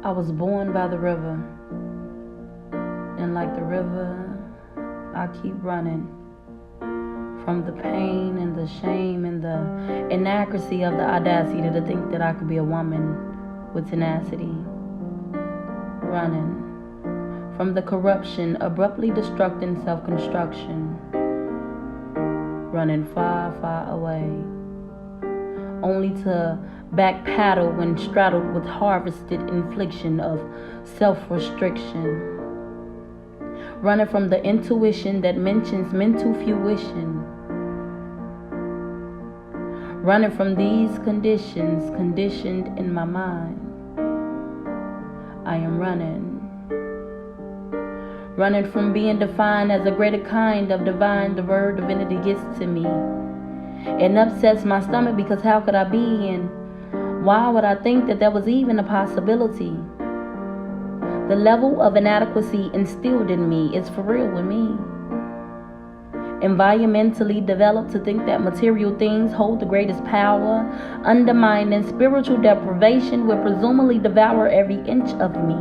I was born by the river, and like the river, I keep running from the pain and the shame and the inaccuracy of the audacity to think that I could be a woman with tenacity. Running from the corruption abruptly destructing self-construction. Running far, far away, only to back paddle when straddled with harvested infliction of self-restriction. Running from the intuition that mentions mental fruition. Running from these conditions conditioned in my mind. I am running. Running from being defined as a greater kind of divine. The word divinity gets to me. It upsets my stomach because how could I be, and why would I think that was even a possibility? The level of inadequacy instilled in me is for real with me. Environmentally developed to think that material things hold the greatest power, undermining spiritual deprivation will presumably devour every inch of me.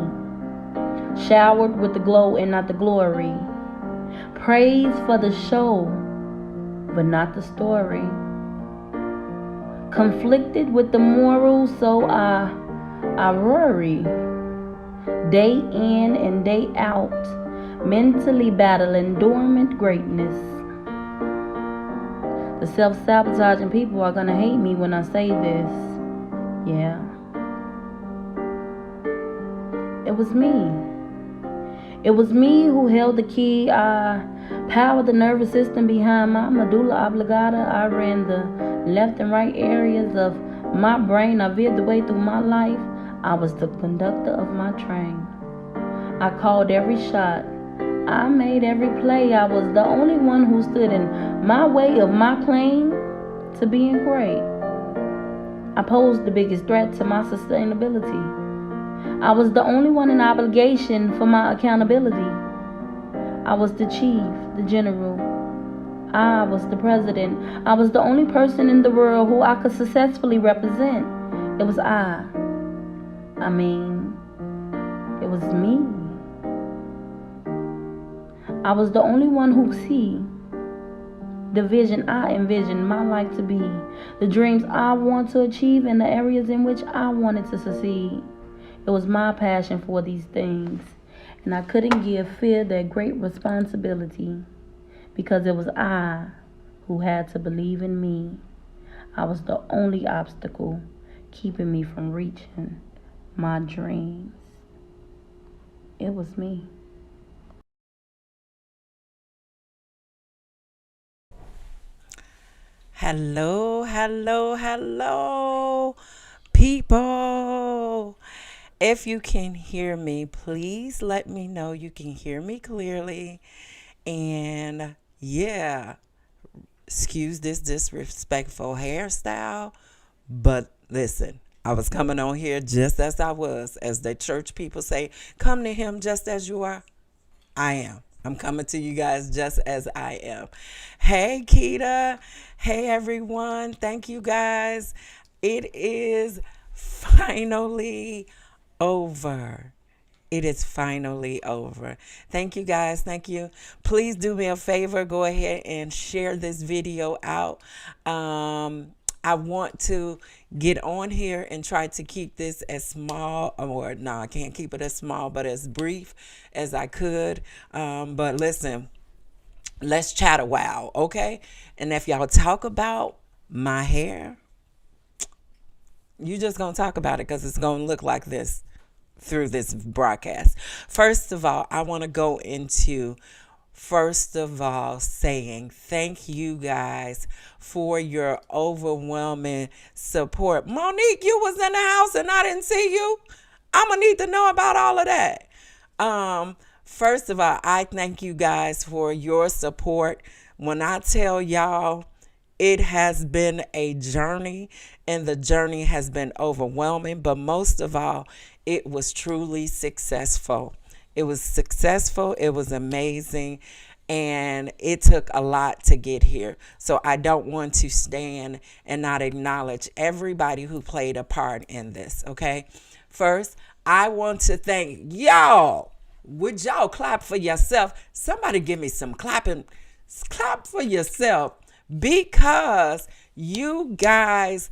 Showered with the glow and not the glory. Praise for the show, but not the story. Conflicted with the morals, so I worry. Day in and day out, mentally battling dormant greatness. The self-sabotaging people are gonna hate me when I say this. Yeah. It was me. It was me who held the key. I powered the nervous system behind my medulla oblongata. I ran the left and right areas of my brain. I veered the way through my life. I was the conductor of my train. I called every shot. I made every play. I was the only one who stood in my way of my claim to being great. I posed the biggest threat to my sustainability. I was the only one in obligation for my accountability. I was the chief, the general. I was the president. I was the only person in the world who I could successfully represent. It was I. It was me. I was the only one who see the vision I envisioned my life to be, the dreams I want to achieve, and the areas in which I wanted to succeed. It was my passion for these things, and I couldn't give fear that great responsibility because it was I who had to believe in me. I was the only obstacle keeping me from reaching my dreams. It was me. Hello, hello, hello, people. If you can hear me, please let me know you can hear me clearly. And yeah, excuse this disrespectful hairstyle, but listen, I was coming on here just as I was, as the church people say, come to him just as you are. I am. I'm coming to you guys just as I am. Hey, Keita. Hey, everyone. Thank you guys. It is finally over. It is finally over. Thank you guys. Thank you. Please do me a favor. Go ahead and share this video out. I want to get on here and try to keep this as small, or no, I can't keep it as small, but as brief as I could. But listen, let's chat a while, okay? And if y'all talk about my hair, you just gonna talk about it because it's gonna look like this through this broadcast. First of all, I want to go into saying thank you guys for your overwhelming support. Monique, you was in the house and I didn't see you. I'm gonna need to know about all of that. First of all, I thank you guys for your support. When I tell y'all, it has been a journey, and the journey has been overwhelming, but most of all, it was truly successful. It was successful, it was amazing, and it took a lot to get here. So I don't want to stand and not acknowledge everybody who played a part in this, okay? First, I want to thank y'all. Would y'all clap for yourself? Somebody give me some clapping. Clap for yourself, because you guys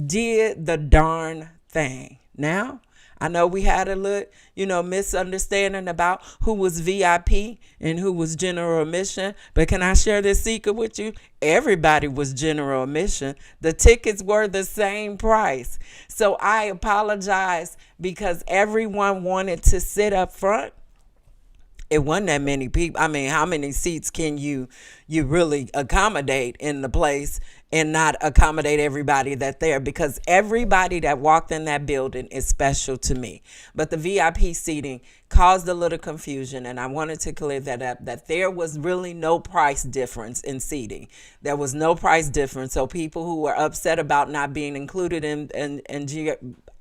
did the darn thing. Now, I know we had a little, misunderstanding about who was VIP and who was general admission. But can I share this secret with you? Everybody was general admission. The tickets were the same price. So I apologize because everyone wanted to sit up front. It wasn't that many people. I mean, how many seats can you really accommodate in the place and not accommodate everybody that there? Because everybody that walked in that building is special to me. But the VIP seating caused a little confusion, and I wanted to clear that up, that there was really no price difference in seating. There was no price difference. So people who were upset about not being included in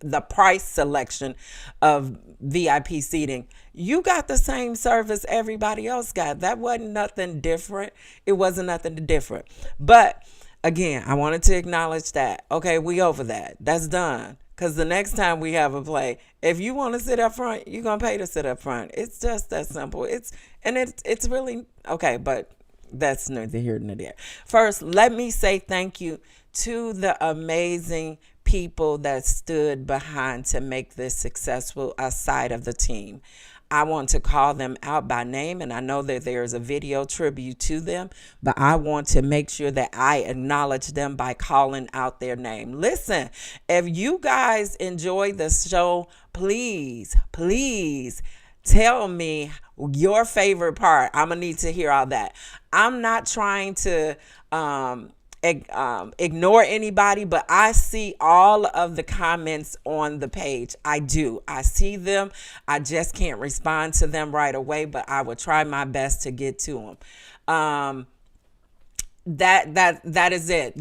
the price selection of VIP seating, you got the same service everybody else got. That wasn't nothing different. It wasn't nothing different. But again, I wanted to acknowledge that. Okay, we over that. That's done. Because the next time we have a play, if you want to sit up front, you're going to pay to sit up front. It's just that simple. It's really, okay, but that's neither here nor there. First, let me say thank you to the amazing people that stood behind to make this successful aside of the team. I want to call them out by name, and I know that there's a video tribute to them, but I want to make sure that I acknowledge them by calling out their name. Listen, if you guys enjoy the show, please tell me your favorite part. I'm going to need to hear all that. I'm not trying to ignore anybody, but I see all of the comments on the page. I do. I see them. I just can't respond to them right away, but I will try my best to get to them. That is it.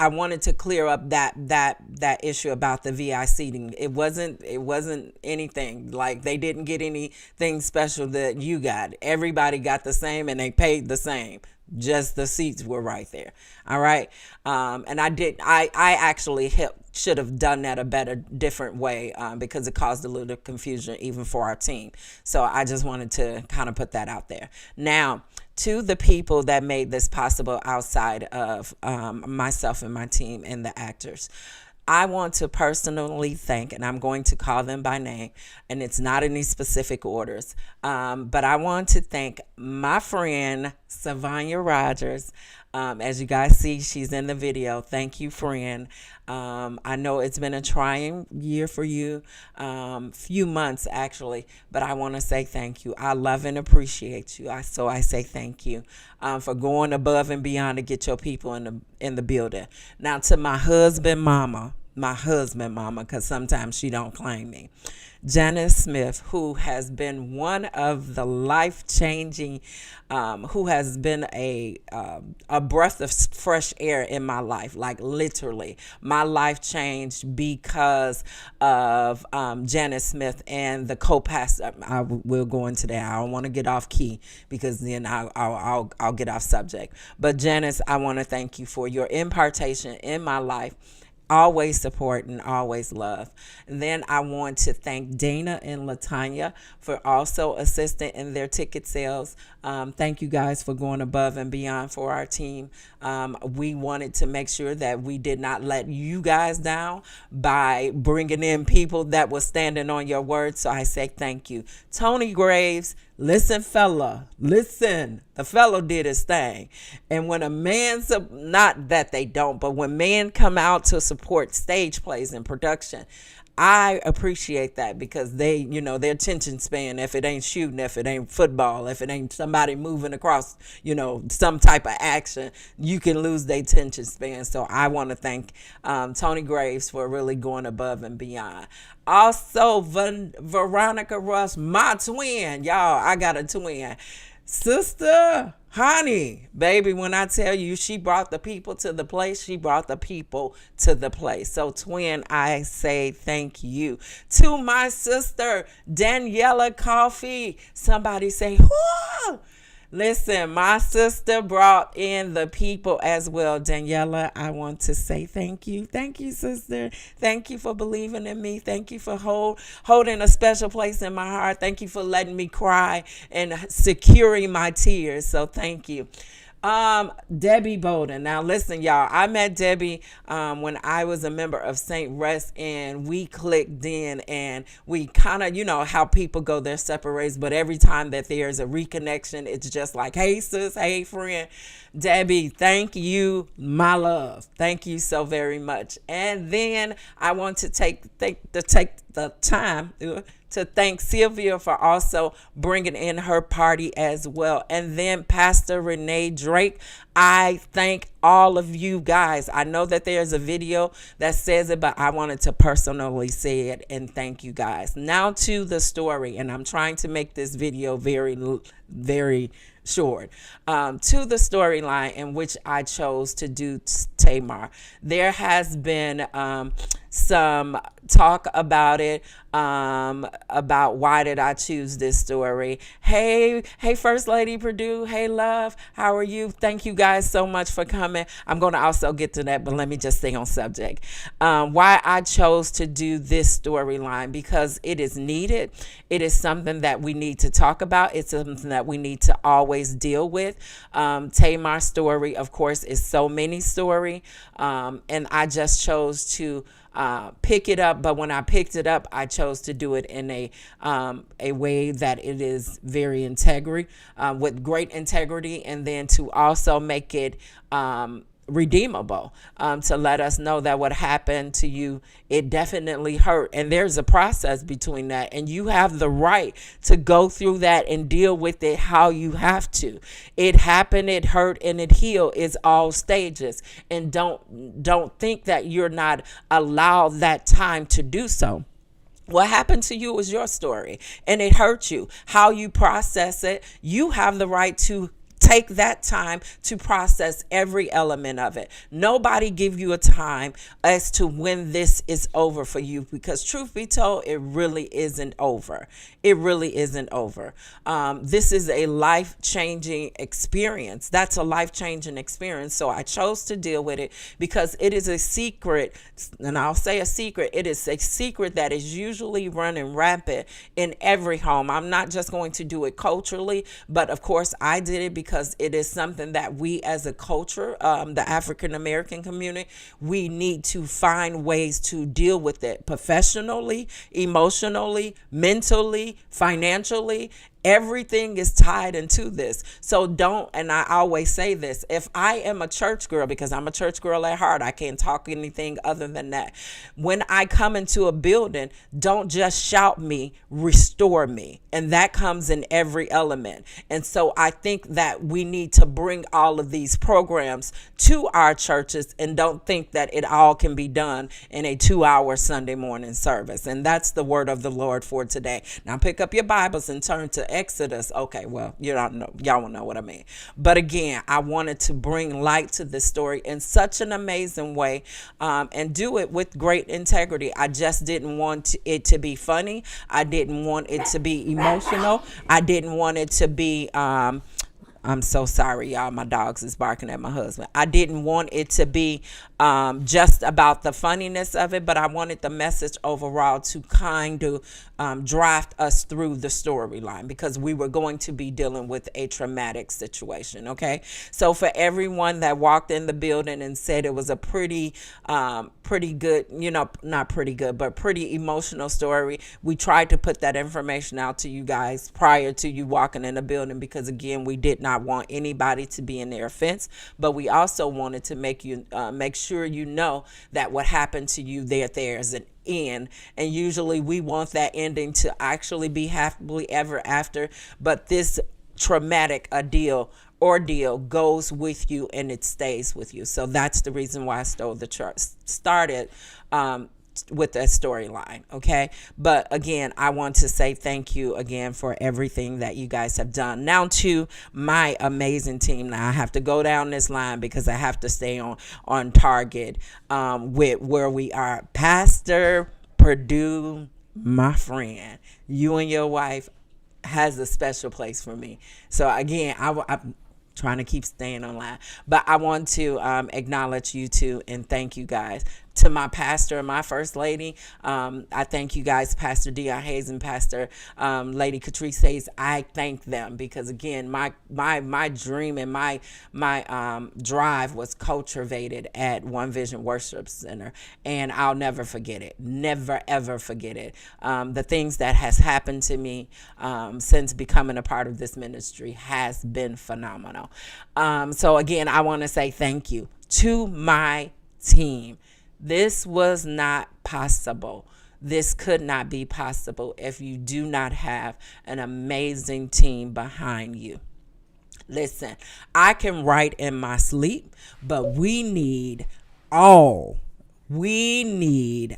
I wanted to clear up that issue about the VI seating. It wasn't anything like they didn't get anything special that you got. Everybody got the same and they paid the same. Just the seats were right there. All right. And I actually should have done that a different way, because it caused a little confusion even for our team. So I just wanted to kind of put that out there. Now, to the people that made this possible outside of myself and my team and the actors, I want to personally thank, and I'm going to call them by name, and it's not any specific orders, but I want to thank my friend, Savanya Rogers, As you guys see, she's in the video. Thank you, friend. I know it's been a trying year for you, few months actually, but I want to say thank you. I love and appreciate you. So I say thank you for going above and beyond to get your people in the building. Now to my husband, mama, because sometimes she don't claim me. Janice Smith, who has been one of the life-changing, who has been a breath of fresh air in my life. Like literally, my life changed because of Janice Smith and the co-pastor. I will go into that. I don't want to get off key because then I'll get off subject. But Janice, I want to thank you for your impartation in my life. Always support and always love. And then I want to thank Dana and Latanya for also assisting in their ticket sales. Thank you guys for going above and beyond for our team. We wanted to make sure that we did not let you guys down by bringing in people that were standing on your word. So I say thank you. Tony Graves, listen, fella, listen. The fellow did his thing. And when a man's, not that they don't, but when men come out to support stage plays and production, I appreciate that because they, their attention span, if it ain't shooting, if it ain't football, if it ain't somebody moving across, some type of action, you can lose their attention span. So I want to thank Tony Graves for really going above and beyond. Also, Veronica Rush, my twin. Y'all, I got a twin. Sister, honey, baby, when I tell you she brought the people to the place, she brought the people to the place. So, twin, I say thank you. To my sister, Daniela Coffee. Somebody say, whoa. Listen, my sister brought in the people as well. Daniela, I want to say thank you. Thank you, sister. Thank you for believing in me. Thank you for holding a special place in my heart. Thank you for letting me cry and securing my tears. So thank you. Debbie Bowden. Now listen, y'all, I met Debbie when I was a member of St. Rest, and we clicked in and we kind of, how people go their separate ways, but every time that there's a reconnection, it's just like, hey sis, hey friend. Debbie, thank you, my love. Thank you so very much. And then I want to take the time to thank Sylvia for also bringing in her party as well. And then Pastor Renee Drake, I thank all of you guys. I know that there's a video that says it, but I wanted to personally say it and thank you guys. Now to the story, and I'm trying to make this video very, very short. To the storyline in which I chose to do Tamar. There has been some talk about it, about why did I choose this story. Hey, First Lady Purdue. Hey, love. How are you? Thank you guys so much for coming. I'm going to also get to that, but let me just stay on subject. Why I chose to do this storyline, because it is needed. It is something that we need to talk about. It's something that we need to always deal with. Tamar's story, of course, is so many story. And I just chose to pick it up, but when I picked it up, I chose to do it in a way that it is very with great integrity, and then to also make it redeemable, to let us know that what happened to you, it definitely hurt, and there's a process between that, and you have the right to go through that and deal with it how you have to. It happened, it hurt, and it healed. It's all stages, and don't think that you're not allowed that time to do so. What happened to you was your story, and it hurt you. How you process it, you have the right to take that time to process every element of it. Nobody give you a time as to when this is over for you, because truth be told, it really isn't over. It really isn't over. This is a life-changing experience. That's a life-changing experience. So I chose to deal with it because it is a secret, and I'll say a secret. It is a secret that is usually running rampant in every home. I'm not just going to do it culturally, but of course I did it because it is something that we as a culture, the African American community, we need to find ways to deal with it professionally, emotionally, mentally, financially, Everything is tied into this. So don't, and I always say this, if I am a church girl, because I'm a church girl at heart, I can't talk anything other than that. When I come into a building, don't just shout me, restore me. And that comes in every element. And so I think that we need to bring all of these programs to our churches and don't think that it all can be done in a 2-hour Sunday morning service. And that's the word of the Lord for today. Now pick up your Bibles and turn to Exodus. Okay, well, you don't know, y'all will know what I mean. But again, I wanted to bring light to this story in such an amazing way, and do it with great integrity. I just didn't want it to be funny. I didn't want it to be emotional. I didn't want it to be I'm so sorry, y'all. My dogs is barking at my husband. I didn't want it to be just about the funniness of it, but I wanted the message overall to kind of draft us through the storyline, because we were going to be dealing with a traumatic situation. Okay, so for everyone that walked in the building and said it was a pretty good, not pretty good, but pretty emotional story, we tried to put that information out to you guys prior to you walking in the building, because again, we did not want anybody to be in their offense, but we also wanted to make sure you know that what happened to you, there's an end, and usually we want that ending to actually be happily ever after, but this traumatic ordeal goes with you and it stays with you. So that's the reason why I started with that storyline. Okay, but again, I want to say thank you again for everything that you guys have done. Now to my amazing team. Now I have to go down this line because I have to stay on target with where we are. Pastor Perdue, my friend, you and your wife has a special place for me. So again, I'm trying to keep staying online, but I want to acknowledge you two and thank you guys. To my pastor and my first lady, I thank you guys, Pastor Dion Hayes and Pastor Lady Catrice Hayes. I thank them because again, my dream and my drive was cultivated at One Vision Worship Center, and I'll never forget it. Never ever forget it. The things that has happened to me since becoming a part of this ministry has been phenomenal. So again, I want to say thank you to my team. This was not possible. This could not be possible if you do not have an amazing team behind you. Listen, I can write in my sleep, but we need all the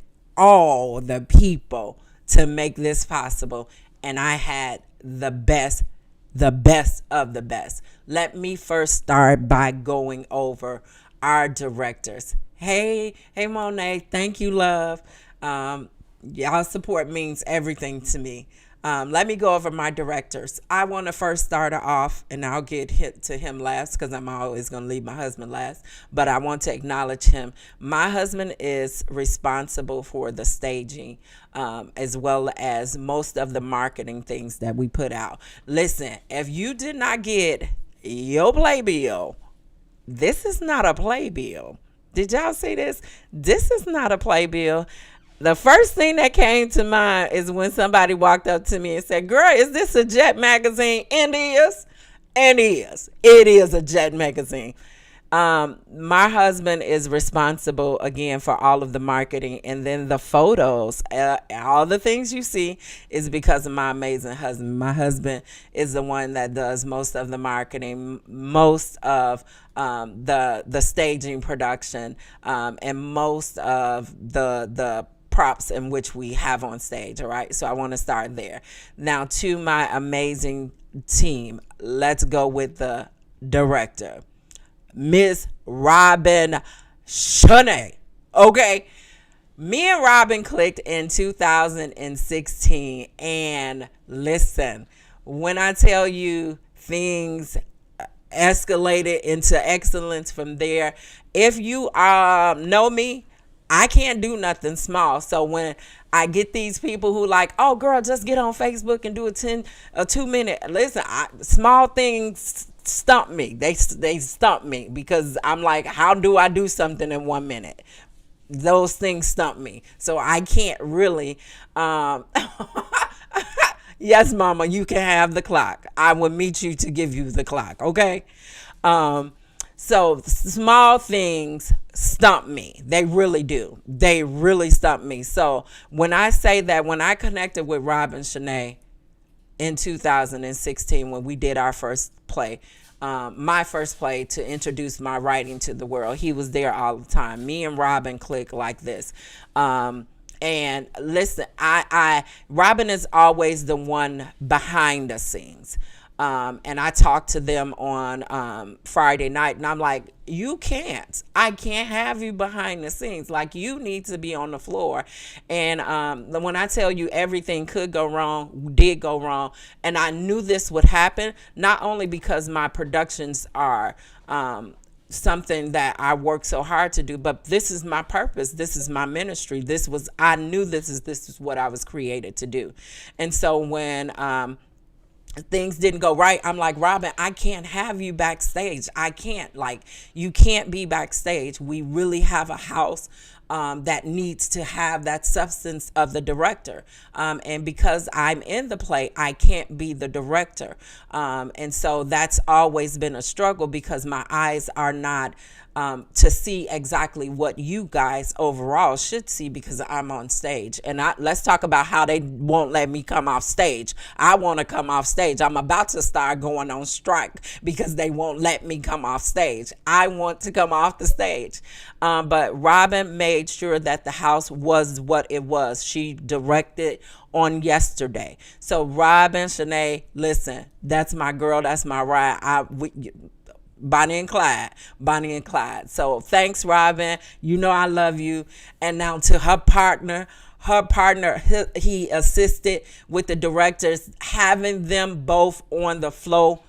people to make this possible. And I had the best of the best. Let me first start by going over our directors. Hey, Monet, thank you, love. Y'all support means everything to me. Let me go over my directors. I want to first start off, and I'll get hit to him last because I'm always going to leave my husband last, but I want to acknowledge him. My husband is responsible for the staging, as well as most of the marketing things that we put out. Listen, if you did not get your playbill, this is not a playbill. Did y'all see this? This is not a playbill. The first thing that came to mind is when somebody walked up to me and said, "Girl, is this a Jet magazine?" And it is a Jet magazine. My husband is responsible again for all of the marketing, and then the photos, all the things you see is because of my amazing husband. My husband is the one that does most of the marketing, most of the staging production, and most of the props in which we have on stage. All right, so I want to start there. Now to my amazing team, let's go with the director, Miss Robin Shanae. Okay, me and Robin clicked in 2016, and listen, when I tell you things escalated into excellence from there. If you know me, I can't do nothing small. So when I get these people who like, "Oh girl, just get on Facebook and do a 2-minute," listen, small things stump me. They stump me because I'm like, how do I do something in 1 minute? Those things stump me. So I can't really Yes, mama, you can have the clock. I will meet you to give you the clock. Okay. Um, so small things stump me. They really do. They really stump me. So when I say that, when I connected with Rob and Shanae in 2016, when we did our first play, my first play to introduce my writing to the world, he was there all the time. Me and Robin click like this. And listen, Robin is always the one behind the scenes. And I talked to them on Friday night, and I'm like, I can't have you behind the scenes. Like, you need to be on the floor. And when I tell you everything could go wrong, did go wrong, and I knew this would happen, not only because my productions are something that I work so hard to do, but this is my purpose. This is my ministry. I knew this is what I was created to do. And so when things didn't go right, I'm like, Robin, I can't have you backstage. I can't. Like, you can't be backstage. We really have a house that needs to have that substance of the director. And because I'm in the play, I can't be the director. And so that's always been a struggle, because my eyes are not to see exactly what you guys overall should see, because I'm on stage. And let's talk about how they won't let me come off stage. I want to come off stage. I'm about to start going on strike because they won't let me come off stage. I want to come off the stage. But Robin made sure that the house was what it was. She directed on yesterday. So Robin, Shanae, listen, that's my girl. That's my ride. Bonnie and Clyde. So thanks, Robin. You know I love you. And now to her partner, he assisted with the directors, having them both on the flow.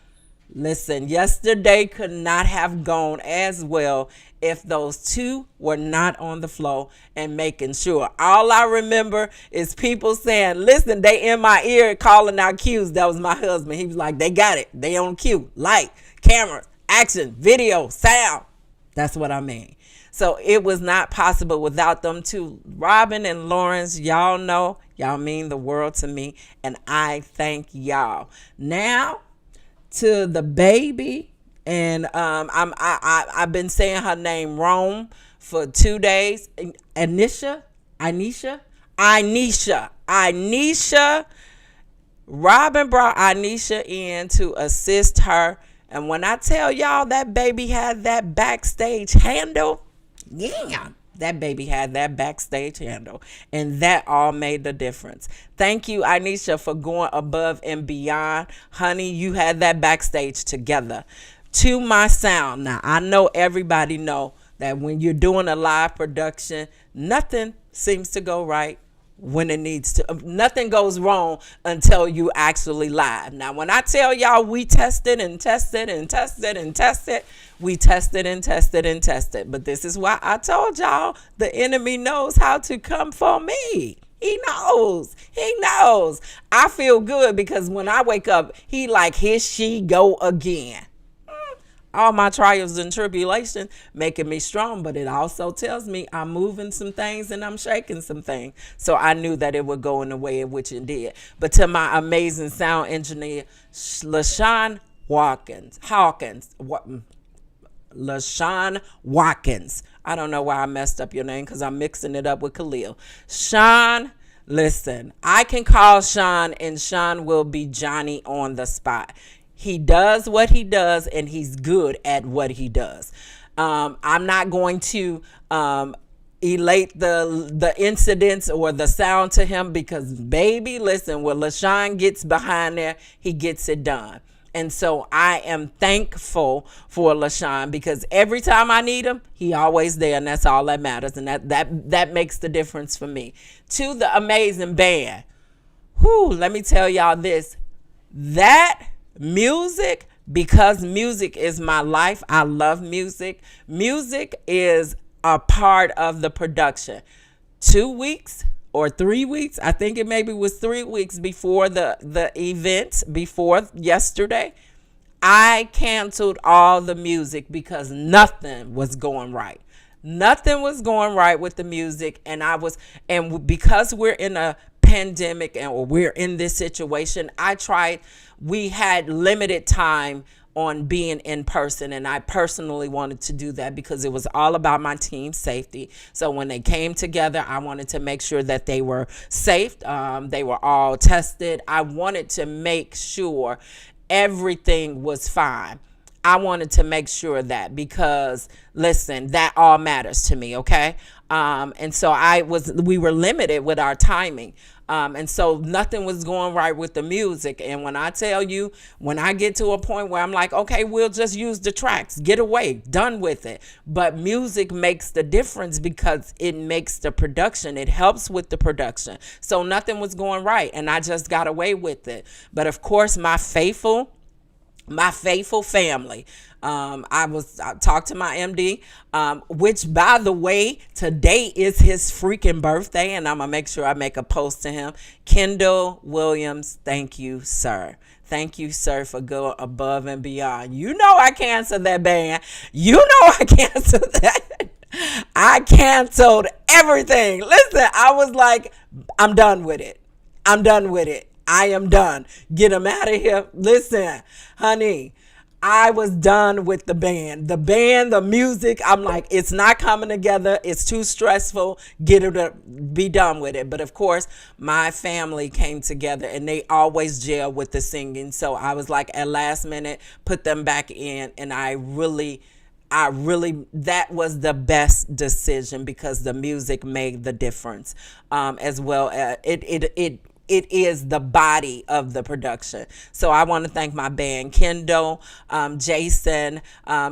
Listen, yesterday could not have gone as well if those two were not on the flow and making sure. All I remember is people saying, listen, they in my ear calling out cues. That was my husband. He was like, they got it. They on cue. Light, camera, action, video, sound. That's what I mean. So it was not possible without them two. Robin and Lawrence, y'all know, y'all mean the world to me, and I thank y'all. Now to the baby, and I've been saying her name wrong for 2 days. Anisha. Robin brought Anisha in to assist her. And when I tell y'all that baby had that backstage handle, yeah, that baby had that backstage handle. And that all made the difference. Thank you, Anisha, for going above and beyond. Honey, you had that backstage together. To my sound. Now, I know everybody know that when you're doing a live production, nothing seems to go right when it needs to. Nothing goes wrong until you actually live. Now, when I tell y'all we tested and tested and tested and tested, we tested and tested and tested. But this is why I told y'all the enemy knows how to come for me. He knows. I feel good because when I wake up, he like, here she go again. All my trials and tribulations making me strong, but it also tells me I'm moving some things and I'm shaking some things. So I knew that it would go in the way in which it did. But to my amazing sound engineer, LaShawn Watkins. I don't know why I messed up your name because I'm mixing it up with Khalil. Sean, listen, I can call Sean and Sean will be Johnny on the spot. He does what he does, and he's good at what he does. I'm not going to elate the incidents or the sound to him because, baby, listen, when LaShawn gets behind there, he gets it done. And so I am thankful for LaShawn because every time I need him, he always there, and that's all that matters, and that makes the difference for me. To the amazing band, let me tell y'all this, that music, because music is my life. I love music. Music is a part of the production. 2 weeks or 3 weeks, I think it maybe was 3 weeks before the event, before yesterday, I canceled all the music because nothing was going right. Nothing was going right with the music, and because we're in a pandemic and or we're in this situation, we had limited time on being in person, and I personally wanted to do that because it was all about my team's safety. So when they came together, I wanted to make sure that they were safe. They were all tested. I wanted to make sure everything was fine. I wanted to make sure that, because listen, that all matters to me. Okay. And so we were limited with our timing. And so nothing was going right with the music. And when I tell you, when I get to a point where I'm like, okay, we'll just use the tracks, get away, done with it. But music makes the difference because it makes the production. It helps with the production. So nothing was going right, and I just got away with it. But of course, my faithful family. I talked to my MD, which, by the way, today is his freaking birthday, and I'm gonna make sure I make a post to him. Kendall Williams, thank you, sir. Thank you, sir, for going above and beyond. You know I canceled that band. You know I canceled that. I canceled everything. Listen, I was like, I'm done with it. I'm done with it. I am done. Get them out of here. Listen, honey, I was done with the band, the music. I'm like, it's not coming together. It's too stressful. Be done with it. But of course, my family came together, and they always gel with the singing. So I was like, at last minute, put them back in. And I really, that was the best decision because the music made the difference, as well. It is the body of the production. So I want to thank my band, Kendall, Jason.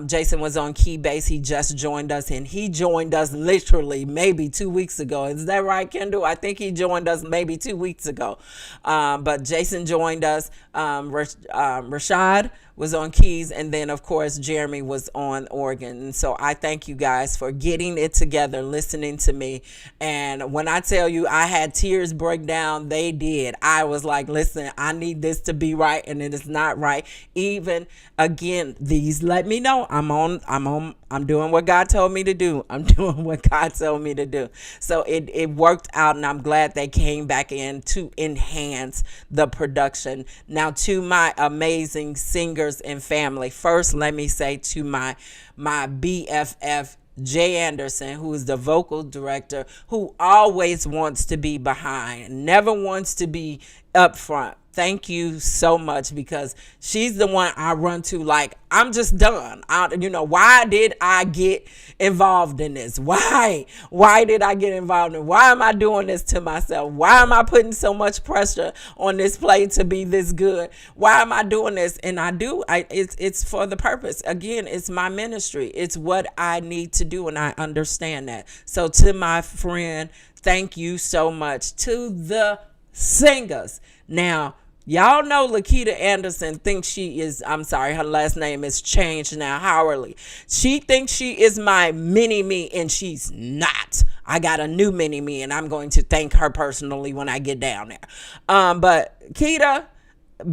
Jason was on key bass. He just joined us, and he joined us literally maybe 2 weeks ago. Is that right, Kendall? I think he joined us maybe 2 weeks ago. But Jason joined us. Rashad was on keys, and then of course Jeremy was on organ. And so I thank you guys for getting it together, listening to me. And when I tell you I had tears break down, they did. I was like, listen, I need this to be right, and it is not right. Even again, these let me know I'm doing what God told me to do. I'm doing what God told me to do. So it worked out, and I'm glad they came back in to enhance the production. Now, to my amazing singers and family, first, let me say to my BFF, Jay Anderson, who is the vocal director, who always wants to be behind, never wants to be up front. Thank you so much, because she's the one I run to like, I'm just done. Why did I get involved in this? Why did I get involved in it? Why am I doing this to myself? Why am I putting so much pressure on this play to be this good? Why am I doing this? And it's for the purpose. Again, it's my ministry. It's what I need to do, and I understand that. So to my friend, thank you so much. To the singers. Now, y'all know Lakita Anderson thinks her last name is changed now, Howerly. She thinks she is my mini-me, and she's not. I got a new mini-me, and I'm going to thank her personally when I get down there. But Keita,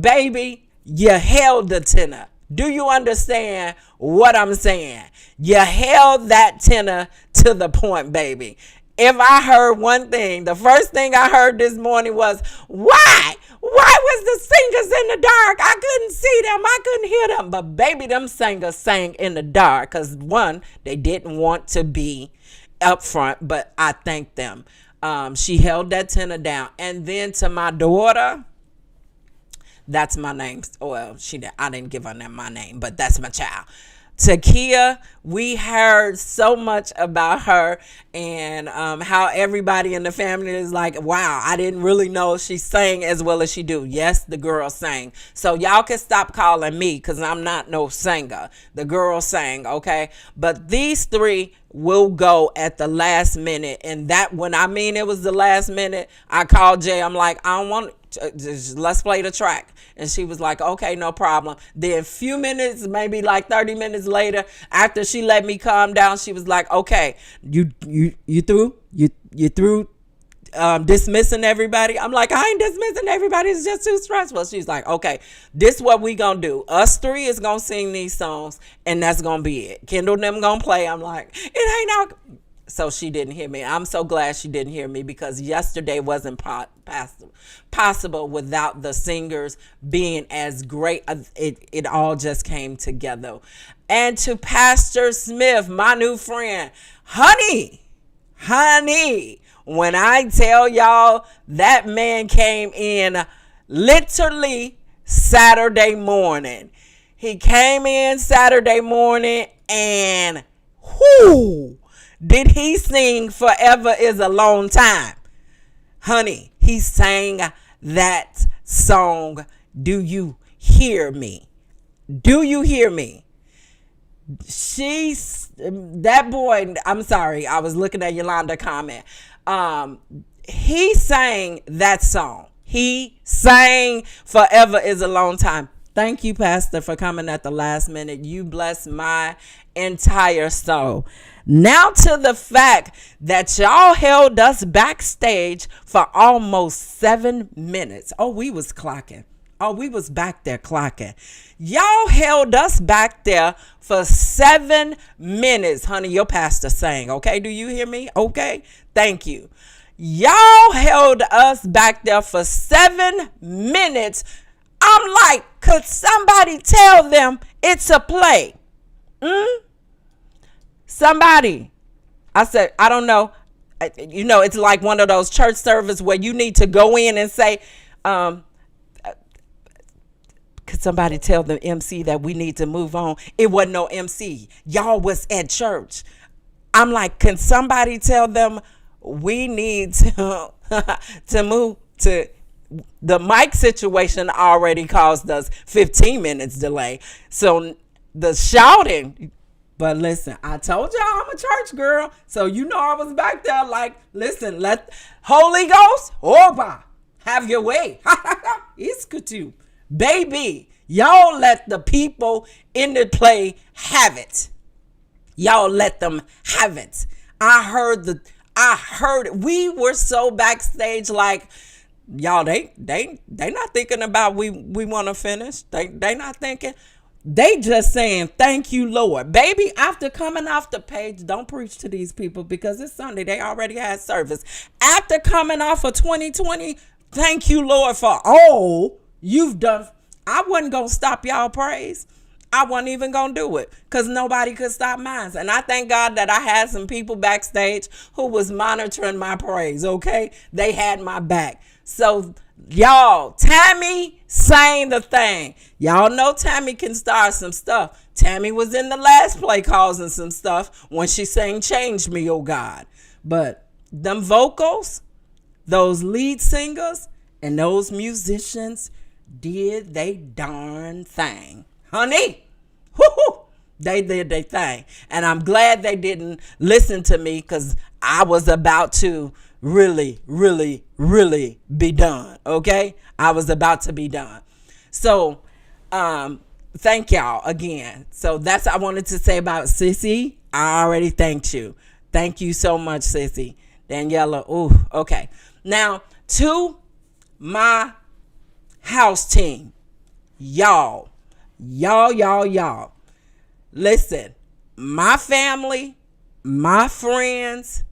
baby, you held the tenor. Do you understand what I'm saying? You held that tenor to the point, baby. If I heard one thing, the first thing I heard this morning was, why? Why was the singers in the dark? I couldn't see them. I couldn't hear them. But baby, them singers sang in the dark because, one, they didn't want to be up front, but I thank them. She held that tenor down. And then to my daughter, that's my name. Well, I didn't give her my name, but that's my child. Takia, we heard so much about her, and how everybody in the family is like, wow, I didn't really know she sang as well as she do. Yes, the girl sang. So y'all can stop calling me because I'm not no singer. The girl sang, okay? But these three will go at the last minute, and that, when I mean it was the last minute, I called Jay. I'm like, I don't want let's play the track. And she was like, okay, no problem. Then a few minutes, maybe like 30 minutes later, after she let me calm down, she was like, okay, you through? You through dismissing everybody? I'm like, I ain't dismissing everybody. It's just too stressful. She's like, okay, this what we gonna do. Us three is gonna sing these songs, and that's gonna be it. Kendall and them gonna play. I'm like, it ain't out. So she didn't hear me. I'm so glad she didn't hear me, because yesterday wasn't possible without the singers being as great. It all just came together. And to Pastor Smith, my new friend, honey, when I tell y'all that man came in literally Saturday morning. He came in Saturday morning and whoo, did he sing Forever Is a Long Time. Honey, he sang that song, Do You Hear Me? Do you hear me? That boy, I'm sorry, I was looking at Yolanda comment. He sang that song. He sang Forever Is a Long Time. Thank you, Pastor, for coming at the last minute. You bless my entire soul. Now to the fact that y'all held us backstage for almost 7 minutes. Oh, we was clocking. Oh, we was back there clocking. Y'all held us back there for 7 minutes. Honey, your pastor sang. Okay, do you hear me? Okay, thank you. Y'all held us back there for 7 minutes. I'm like, could somebody tell them it's a play? Somebody. I said, I don't know. You know, it's like one of those church services where you need to go in and say, could somebody tell the MC that we need to move on? It wasn't no MC. Y'all was at church. I'm like, can somebody tell them we need to to move to the mic situation already caused us 15 minutes delay. So the shouting, but listen, I told y'all I'm a church girl. So you know I was back there like, listen, let Holy Ghost, have your way. It's good too. Baby, y'all let the people in the play have it. Y'all let them have it. I heard it. We were so backstage like, y'all, they not thinking about we want to finish. They not thinking. They just saying, thank you, Lord. Baby, after coming off the page, don't preach to these people because it's Sunday. They already had service. After coming off of 2020, thank you, Lord, for all you've done. I wasn't going to stop y'all praise. I wasn't even going to do it because nobody could stop mine. And I thank God that I had some people backstage who was monitoring my praise, okay? They had my back. So, y'all, Tammy sang the thing. Y'all know Tammy can start some stuff. Tammy was in the last play causing some stuff when she sang Change Me, Oh God. But them vocals, those lead singers, and those musicians did they darn thing. Honey, whoo-hoo, they did their thing. And I'm glad they didn't listen to me because I was about to really be done. Okay, I was about to be done. So thank y'all again. So that's what I wanted to say about Sissy. I already thanked you. Thank you so much, Sissy. Daniela. Ooh, okay. Now to my house team, y'all. Listen, my family, my friends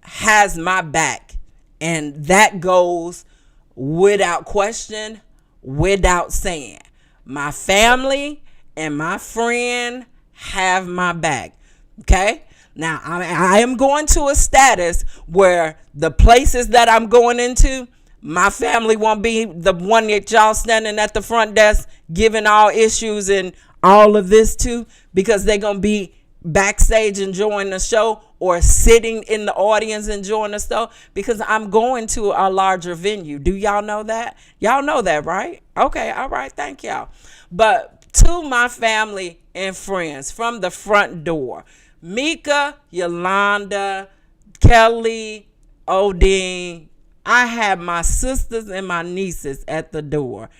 has my back, and that goes without question, without saying. My family and my friend have my back. Okay? Now, I am going to a status where the places that I'm going into, my family won't be the one that y'all standing at the front desk giving all issues and all of this to, because they're going to be backstage enjoying the show or sitting in the audience enjoying the show, because I'm going to a larger venue. Do y'all know that? Y'all know that, right? Okay, all right, thank y'all. But to my family and friends from the front door, Mika, Yolanda, Kelly, Odin, I had my sisters and my nieces at the door.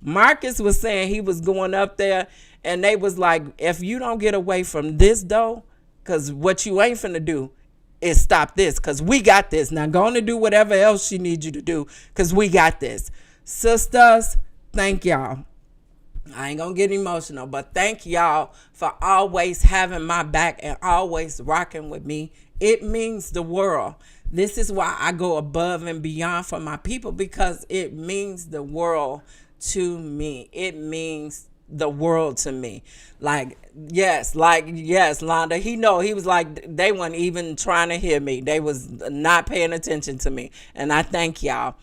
Marcus was saying he was going up there, and they was like, if you don't get away from this door, because what you ain't finna do is stop this, because we got this. Now go on and do whatever else she needs you to do, because we got this. Sisters, thank y'all. I ain't gonna get emotional, but thank y'all for always having my back and always rocking with me. It means the world. This is why I go above and beyond for my people, because it means the world to me. It means the world to me. Like yes, Londa. He was like, they weren't even trying to hear me. They was not paying attention to me. And I thank y'all.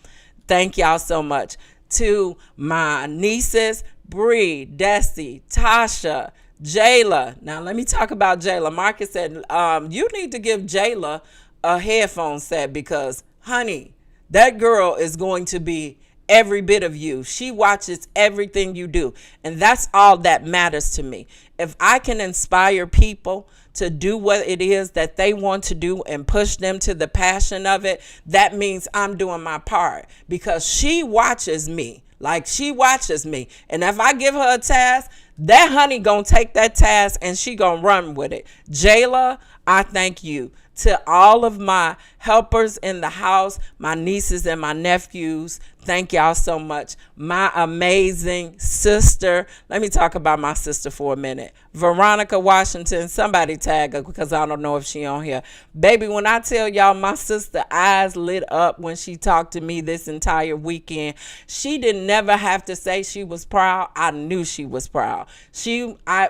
Thank y'all so much. To my nieces, Bree, Desi, Tasha, Jayla. Now let me talk about Jayla. Marcus said, you need to give Jayla a headphone set, because honey, that girl is going to be every bit of you. She watches everything you do. And that's all that matters to me. If I can inspire people to do what it is that they want to do and push them to the passion of it, that means I'm doing my part, because she watches me. Like she watches me. And if I give her a task, that honey gonna take that task and she gonna run with it. Jayla, I thank you. To all of my helpers in the house, my nieces and my nephews, thank y'all so much. My amazing sister. Let me talk about my sister for a minute. Veronica Washington. Somebody tag her, because I don't know if she on here. Baby, when I tell y'all my sister eyes lit up when she talked to me this entire weekend, she didn't never have to say she was proud. I knew she was proud.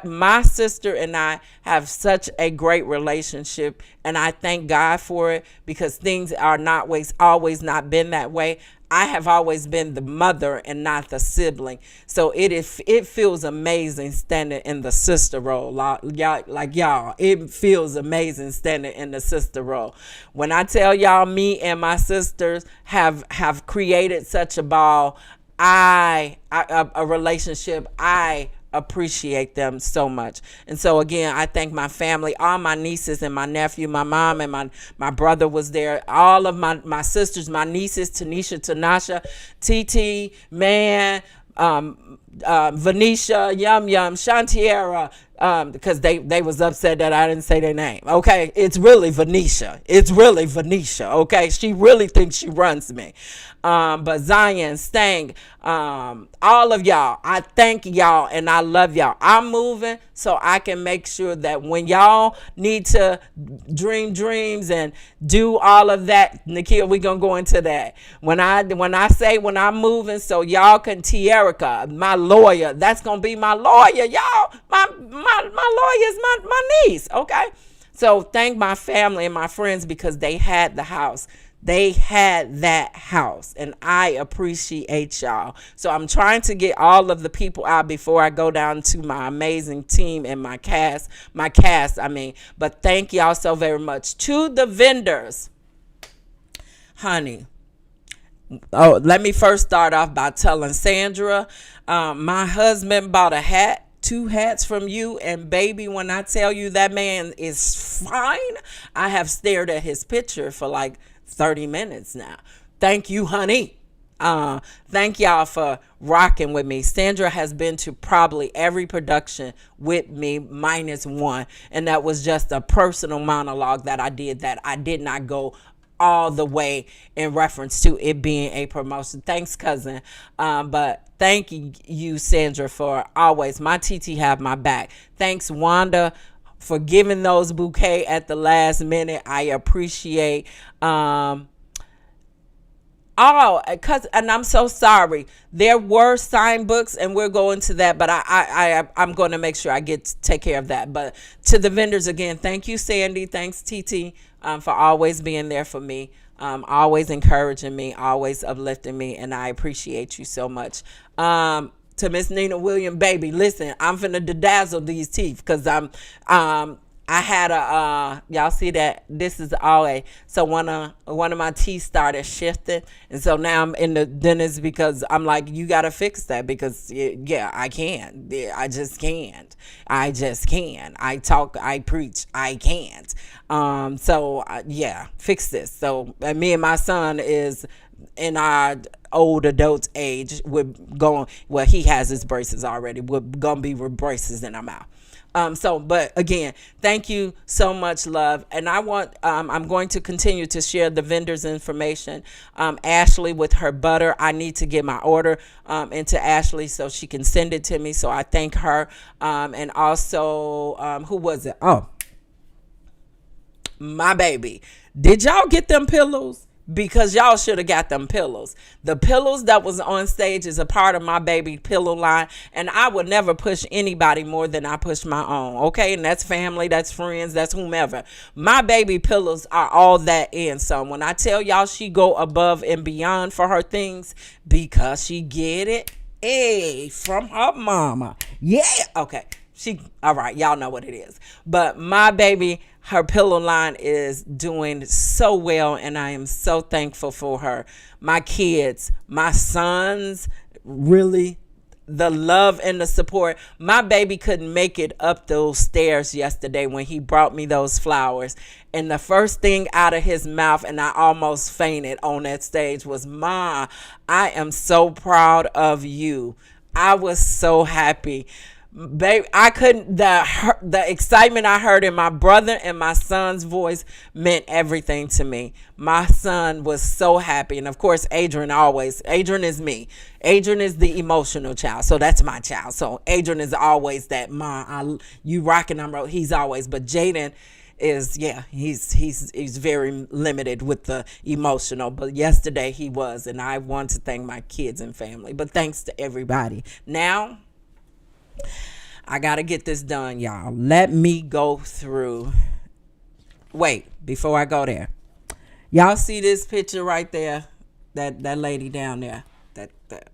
My sister and I have such a great relationship, and I thank God for it, because things are not always not been that way. I have always been the mother and not the sibling. So it feels amazing standing in the sister role. Y'all, it feels amazing standing in the sister role. When I tell y'all, me and my sisters have created such a ball, a relationship. I appreciate them so much. And so again, I thank my family, all my nieces and my nephew, my mom and my brother was there, all of my sisters, my nieces, Tanisha, Tanasha, TT, Man, Venetia, Yum Yum, Shantiera, because they was upset that I didn't say their name. Okay, it's really Venetia. Okay, she really thinks she runs me. But Zion, Stang, all of y'all, I thank y'all and I love y'all. I'm moving so I can make sure that when y'all need to dream dreams and do all of that, Nakia, we gonna go into that. When I'm moving, so y'all can, Tierica, my lawyer, that's gonna be my lawyer, y'all. My lawyer is my niece, okay? So thank my family and my friends, because they had the house. They had that house, and I appreciate y'all. So I'm trying to get all of the people out before I go down to my amazing team and my cast, but thank y'all so very much. To the vendors, honey. Oh, let me first start off by telling Sandra, my husband bought a hat, 2 hats from you, and baby, when I tell you that man is fine, I have stared at his picture for like 30 minutes now. Thank you, honey. Thank y'all for rocking with me. Sandra has been to probably every production with me minus one, and that was just a personal monologue that I did not go all the way in reference to it being a promotion. Thanks, cousin. But thank you, Sandra, for always. My TT have my back. Thanks, Wanda, for giving those bouquet at the last minute. I appreciate and I'm so sorry. There were signed books, and we'll go into that, but I'm going to make sure I take care of that. But to the vendors again, thank you, Sandy. Thanks, TT, for always being there for me, always encouraging me, always uplifting me, and I appreciate you so much. To Miss Nina William, baby, listen, I'm finna dazzle these teeth, because I had y'all see that this is always, so one of my teeth started shifting, and so now I'm in the dentist, because I'm like, you gotta fix that, because I can't. I just can't. I talk, I preach, I can't. Fix this. So me and my son is in our old adult age. He has his braces already. We're gonna be with braces in our mouth. But again, thank you so much, love. And I'm going to continue to share the vendor's information. Ashley with her butter, I need to get my order into Ashley so she can send it to me. So I thank her. And also, who was it? Oh, my baby. Did y'all get them pillows? Because y'all should have got them pillows. The pillows that was on stage is a part of my baby pillow line, and I would never push anybody more than I push my own, okay? And that's family, that's friends, that's whomever. My baby pillows are all that and some. When I tell y'all she go above and beyond for her things because she get it, from her mama. Yeah, okay. All right, y'all know what it is. But my baby, her pillow line is doing so well, and I am so thankful for her. My kids, my sons, really, the love and the support. My baby couldn't make it up those stairs yesterday when he brought me those flowers. And the first thing out of his mouth, and I almost fainted on that stage, was, "Ma, I am so proud of you." I was so happy. Babe, I couldn't, the excitement I heard in my brother and my son's voice meant everything to me. My son was so happy. And of course, Adrian is me. Adrian is the emotional child. So that's my child. So Adrian is always that, "Ma, you rocking, I'm rolling." He's always, but Jaden is, yeah, he's very limited with the emotional, but yesterday he was. And I want to thank my kids and family, but thanks to everybody. Now I gotta get this done, y'all. Let me go through. Wait, before I go there, y'all see this picture right there? That lady down there.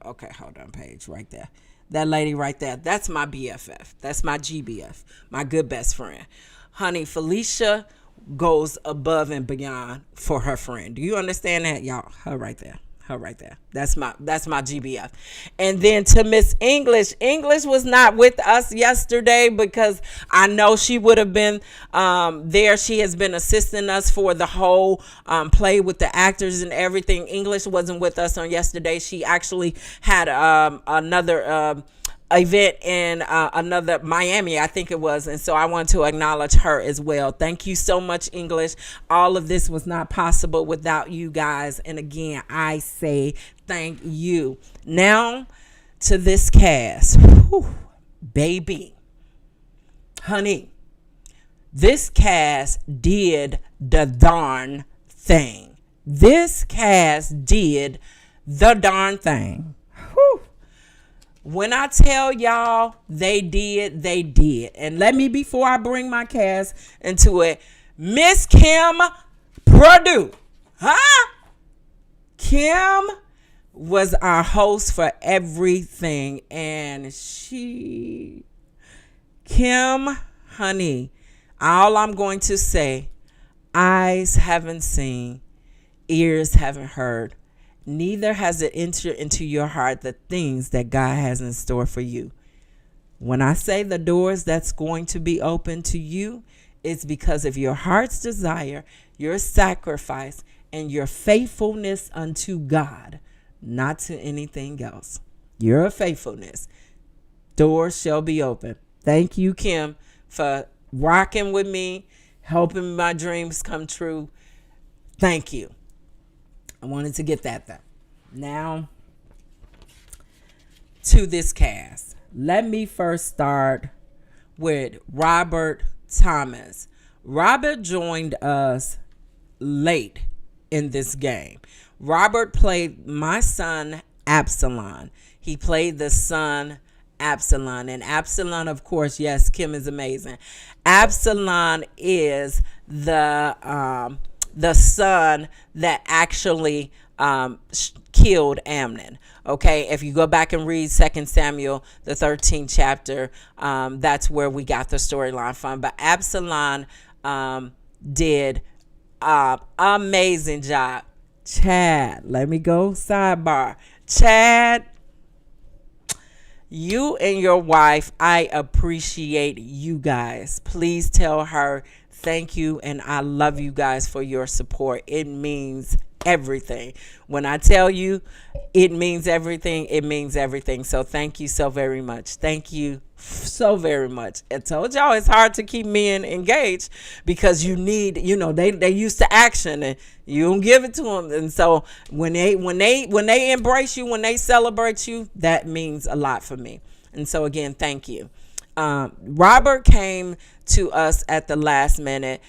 Okay, hold on, Paige, right there. That lady right there. That's my BFF. That's my GBF. My good best friend. Honey, Felicia goes above and beyond for her friend. Do you understand that, y'all? Her right there. That's my GBF. And then to Miss English was not with us yesterday because I know she would have been there. She has been assisting us for the whole play with the actors and everything. English wasn't with us on yesterday. She actually had another event in another Miami, I think it was, and so I want to acknowledge her as well. Thank you so much, English. All of this was not possible without you guys, and again, I say thank you. Now to this cast. Whew, baby, honey, this cast did the darn thing. This cast did the darn thing. Whew. When I tell y'all they did. And let me, before I bring my cast into it, Miss Kim Purdue. Huh? Kim was our host for everything. And Kim, honey, all I'm going to say, eyes haven't seen, ears haven't heard. Neither has it entered into your heart the things that God has in store for you. When I say the doors that's going to be open to you, it's because of your heart's desire, your sacrifice, and your faithfulness unto God, not to anything else. Your faithfulness. Doors shall be open. Thank you, Kim, for rocking with me, helping my dreams come true. Thank you. I wanted to get that though. Now to this cast. Let me first start with Robert Thomas. Robert joined us late in this game. Robert played my son Absalom. He played the son Absalom. And Absalom, of course, yes, Kim is amazing. Absalom is the son that actually killed Amnon. Okay, if you go back and read 2 Samuel, the 13th chapter, that's where we got the storyline from. But Absalom did amazing job. Chad, let me go sidebar. Chad, you and your wife, I appreciate you guys. Please tell her thank you, and I love you guys for your support. It means everything. When I tell you it means everything, it means everything. So thank you so very much. Thank you so very much. I told y'all it's hard to keep men engaged because you need, they used to action and you don't give it to them. And so when they embrace you, when they celebrate you, that means a lot for me. And so again, thank you. Robert came to us at the last minute.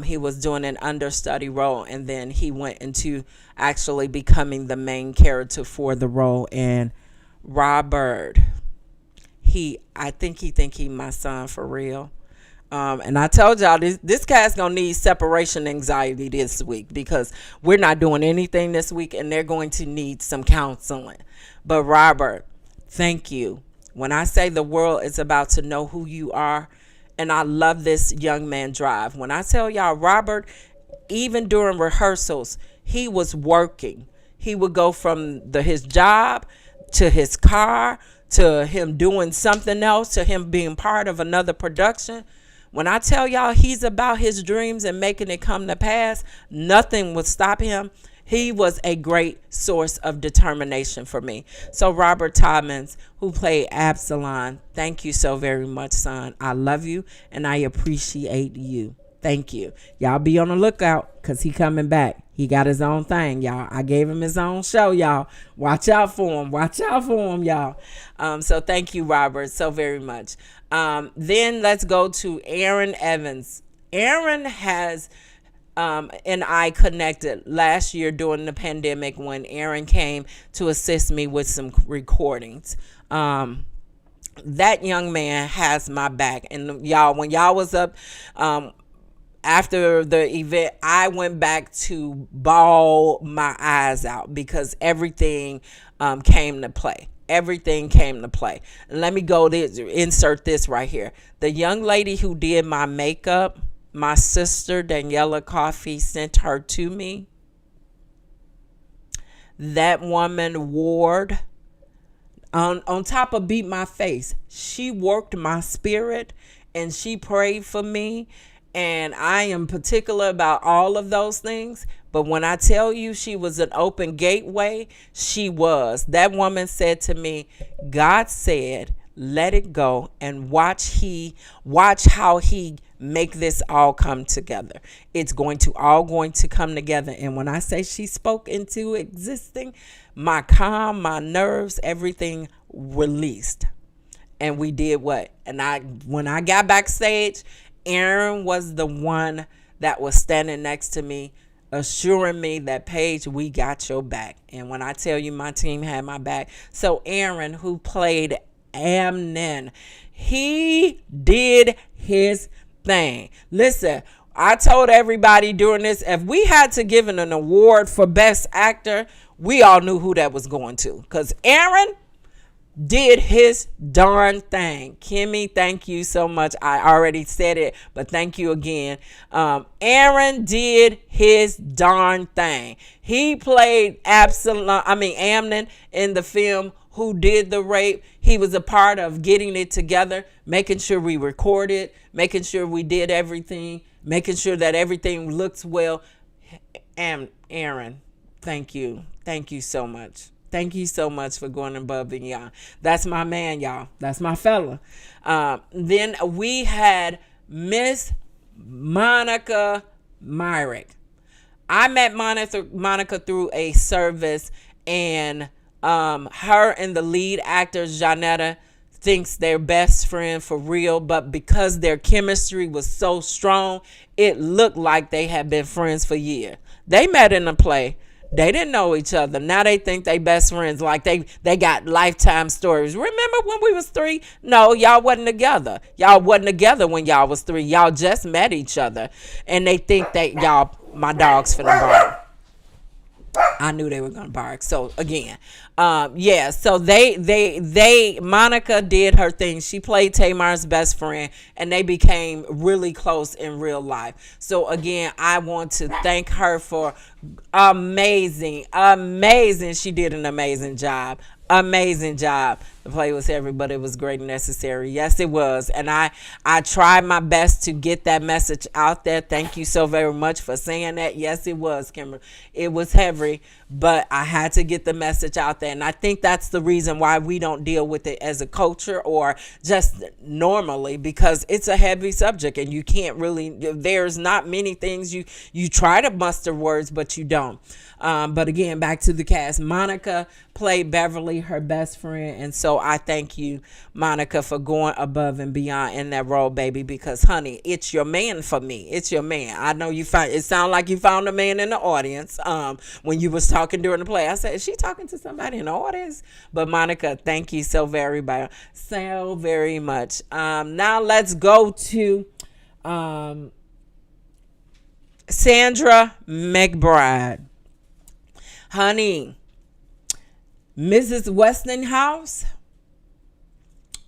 He was doing an understudy role, and then he went into actually becoming the main character for the role. And Robert, I think he my son for real. And I told y'all this cast gonna need separation anxiety this week, because we're not doing anything this week, and they're going to need some counseling. But Robert, thank you. When I say the world is about to know who you are, and I love this young man drive. When I tell y'all, Robert, even during rehearsals, he was working. He would go from his job to his car to him doing something else to him being part of another production. When I tell y'all he's about his dreams and making it come to pass, nothing would stop him. He was a great source of determination for me. So Robert Tommins, who played Absalom, thank you so very much, son. I love you and I appreciate you. Thank you. Y'all be on the lookout, because he coming back. He got his own thing, y'all. I gave him his own show, y'all. Watch out for him. Watch out for him, y'all. So thank you, Robert, so very much. Then let's go to Aaron Evans. Aaron has and I connected last year during the pandemic when Aaron came to assist me with some recordings. That young man has my back. And y'all, when y'all was up after the event, I went back to bawl my eyes out, because everything came to play. Everything came to play. Let me go insert this right here. The young lady who did my makeup, my sister Daniela Coffey, sent her to me. That woman, Ward, on top of beat my face, she worked my spirit and she prayed for me. And I am particular about all of those things. But when I tell you she was an open gateway, she was. That woman said to me, God said, let it go and watch how he make this all come together. It's all going to come together. And when I say she spoke into existing, my calm, my nerves, everything released. And we did what? And when I got backstage, Aaron was the one that was standing next to me, assuring me that, Paige, we got your back. And when I tell you my team had my back. So Aaron, who played Amnon, he did his thing. Listen, I told everybody during this, if we had to give an award for best actor, we all knew who that was going to, because Aaron did his darn thing. Kimmy, thank you so much. I already said it, but thank you again. Aaron did his darn thing. He played Amnon in the film who did the rape. He was a part of getting it together, making sure we recorded, making sure we did everything, making sure that everything looks well. And Aaron, thank you. Thank you so much. Thank you so much for going above and beyond. That's my man, y'all. That's my fella. Then we had Miss Monica Myrick. I met Monica through a service, and her and the lead actor, Janetta, thinks they're best friend for real, but because their chemistry was so strong, it looked like they had been friends for years. They met in a play. They didn't know each other. Now they think they best friends, like they got lifetime stories. Remember when we was 3? No, y'all wasn't together. Y'all wasn't together when y'all was 3. Y'all just met each other. And they think that y'all, my dog's finna bark. I knew they were gonna bark. So again, so Monica did her thing. She played Tamar's best friend, and they became really close in real life. So again, I want to thank her for amazing. She did an amazing job. The play was heavy, but it was great and necessary. Yes, it was. And I tried my best to get that message out there. Thank you so very much for saying that. Yes, it was, Kimberly. It was heavy, but I had to get the message out there. And I think that's the reason why we don't deal with it as a culture or just normally, because it's a heavy subject and you can't really, there's not many things you try to muster words, but you don't. But again, back to the cast. Monica played Beverly, her best friend. And so I thank you, Monica, for going above and beyond in that role, baby, because honey, it's your man for me. It's your man. I know you found, it sounded like you found a man in the audience. When you was talking during the play, I said, is she talking to somebody in the audience? But Monica, thank you so very much. Now let's go to, Sandra McBride. Honey, Mrs. Westinghouse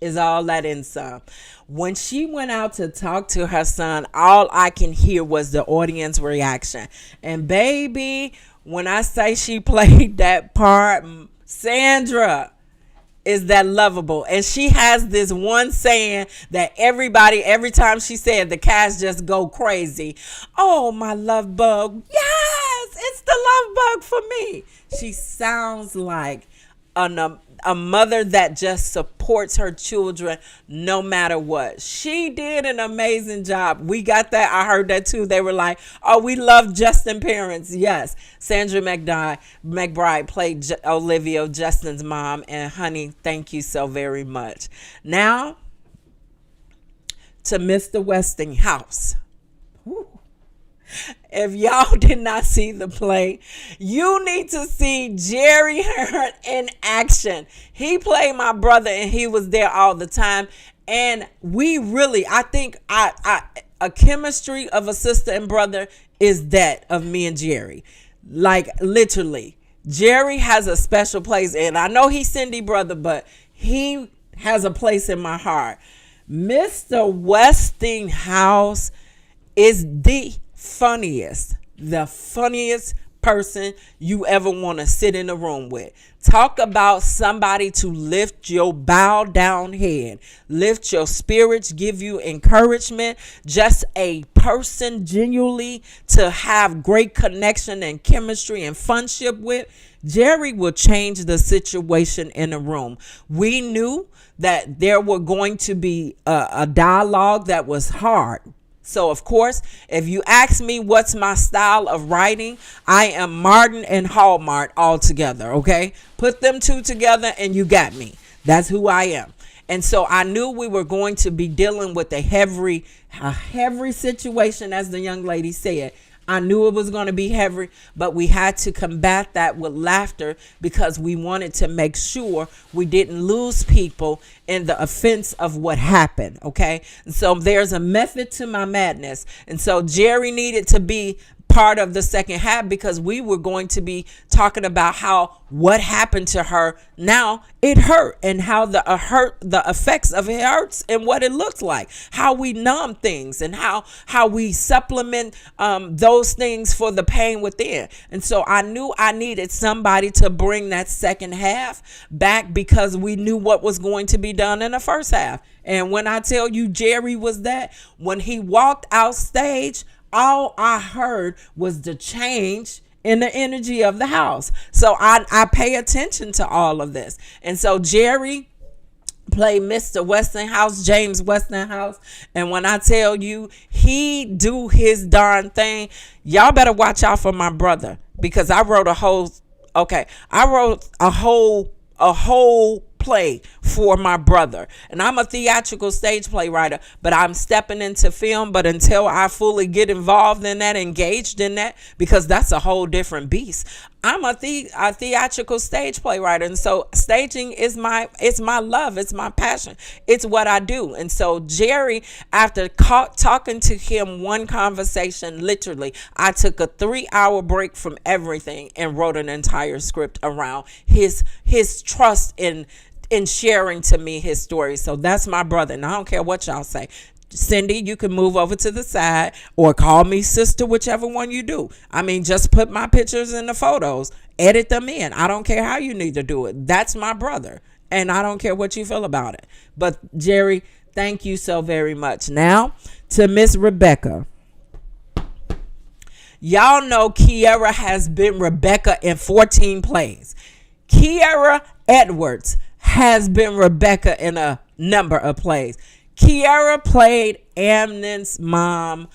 is all that and some. When she went out to talk to her son, all I can hear was the audience reaction. And baby, when I say she played that part, Sandra is that lovable. And she has this one saying that everybody, every time she said, the cast just go crazy. Oh, my love bug. Yes, it's the love bug for me. She sounds like a mother that just supports her children no matter what. She did an amazing job. We got that. I heard that too. They were like, oh, we love Justin parents. Yes. Sandra McBride played Olivia, Justin's mom. And honey, thank you so very much. Now to Mr. Westinghouse. Whew. If y'all did not see the play, you need to see Jerry Hearn in action. He played my brother and he was there all the time. And we really, I think a chemistry of a sister and brother is that of me and Jerry. Like literally, Jerry has a special place. And I know he's Cindy brother, but he has a place in my heart. Mr. Westinghouse is the funniest person you ever want to sit in a room with. Talk about somebody to lift your bowed down head, lift your spirits, give you encouragement. Just a person genuinely to have great connection and chemistry and funship with. Jerry will change the situation in a room. We knew that there were going to be a dialogue that was hard. So, of course, if you ask me what's my style of writing, I am Martin and Hallmark all together, okay? Put them two together and you got me. That's who I am. And so I knew we were going to be dealing with a heavy situation, as the young lady said. I knew it was going to be heavy, but we had to combat that with laughter because we wanted to make sure we didn't lose people in the offense of what happened. Okay. And so there's a method to my madness. And so Jerry needed to be part of the second half because we were going to be talking about how what happened to her. Now it hurt and how the effects of it hurts and what it looks like, how we numb things and how we supplement those things for the pain within. And so I knew I needed somebody to bring that second half back because we knew what was going to be done in the first half. And when I tell you Jerry was that, when he walked out stage, all I heard was the change in the energy of the house. So I pay attention to all of this. And so Jerry played Mr. Westinghouse, James Westinghouse. And when I tell you he do his darn thing, y'all better watch out for my brother because I wrote a whole play for my brother, and I'm a theatrical stage playwright, but I'm stepping into film. But until I fully get involved in that, engaged in that, because that's a whole different beast, I'm a theatrical stage playwright. And so staging is my love, it's my passion, it's what I do. And so Jerry, after talking to him one conversation, literally I took a 3-hour break from everything and wrote an entire script around his trust in sharing to me his story. So that's my brother. And I don't care what y'all say. Cindy, you can move over to the side or call me sister, whichever one you do. I mean, just put my pictures in the photos, edit them in. I don't care how you need to do it. That's my brother. And I don't care what you feel about it. But Jerry, thank you so very much. Now to Miss Rebecca. Y'all know Kiera has been Rebecca in 14 plays. Kiera Edwards has been Rebecca in a number of plays. Kiera played Amnon's mom,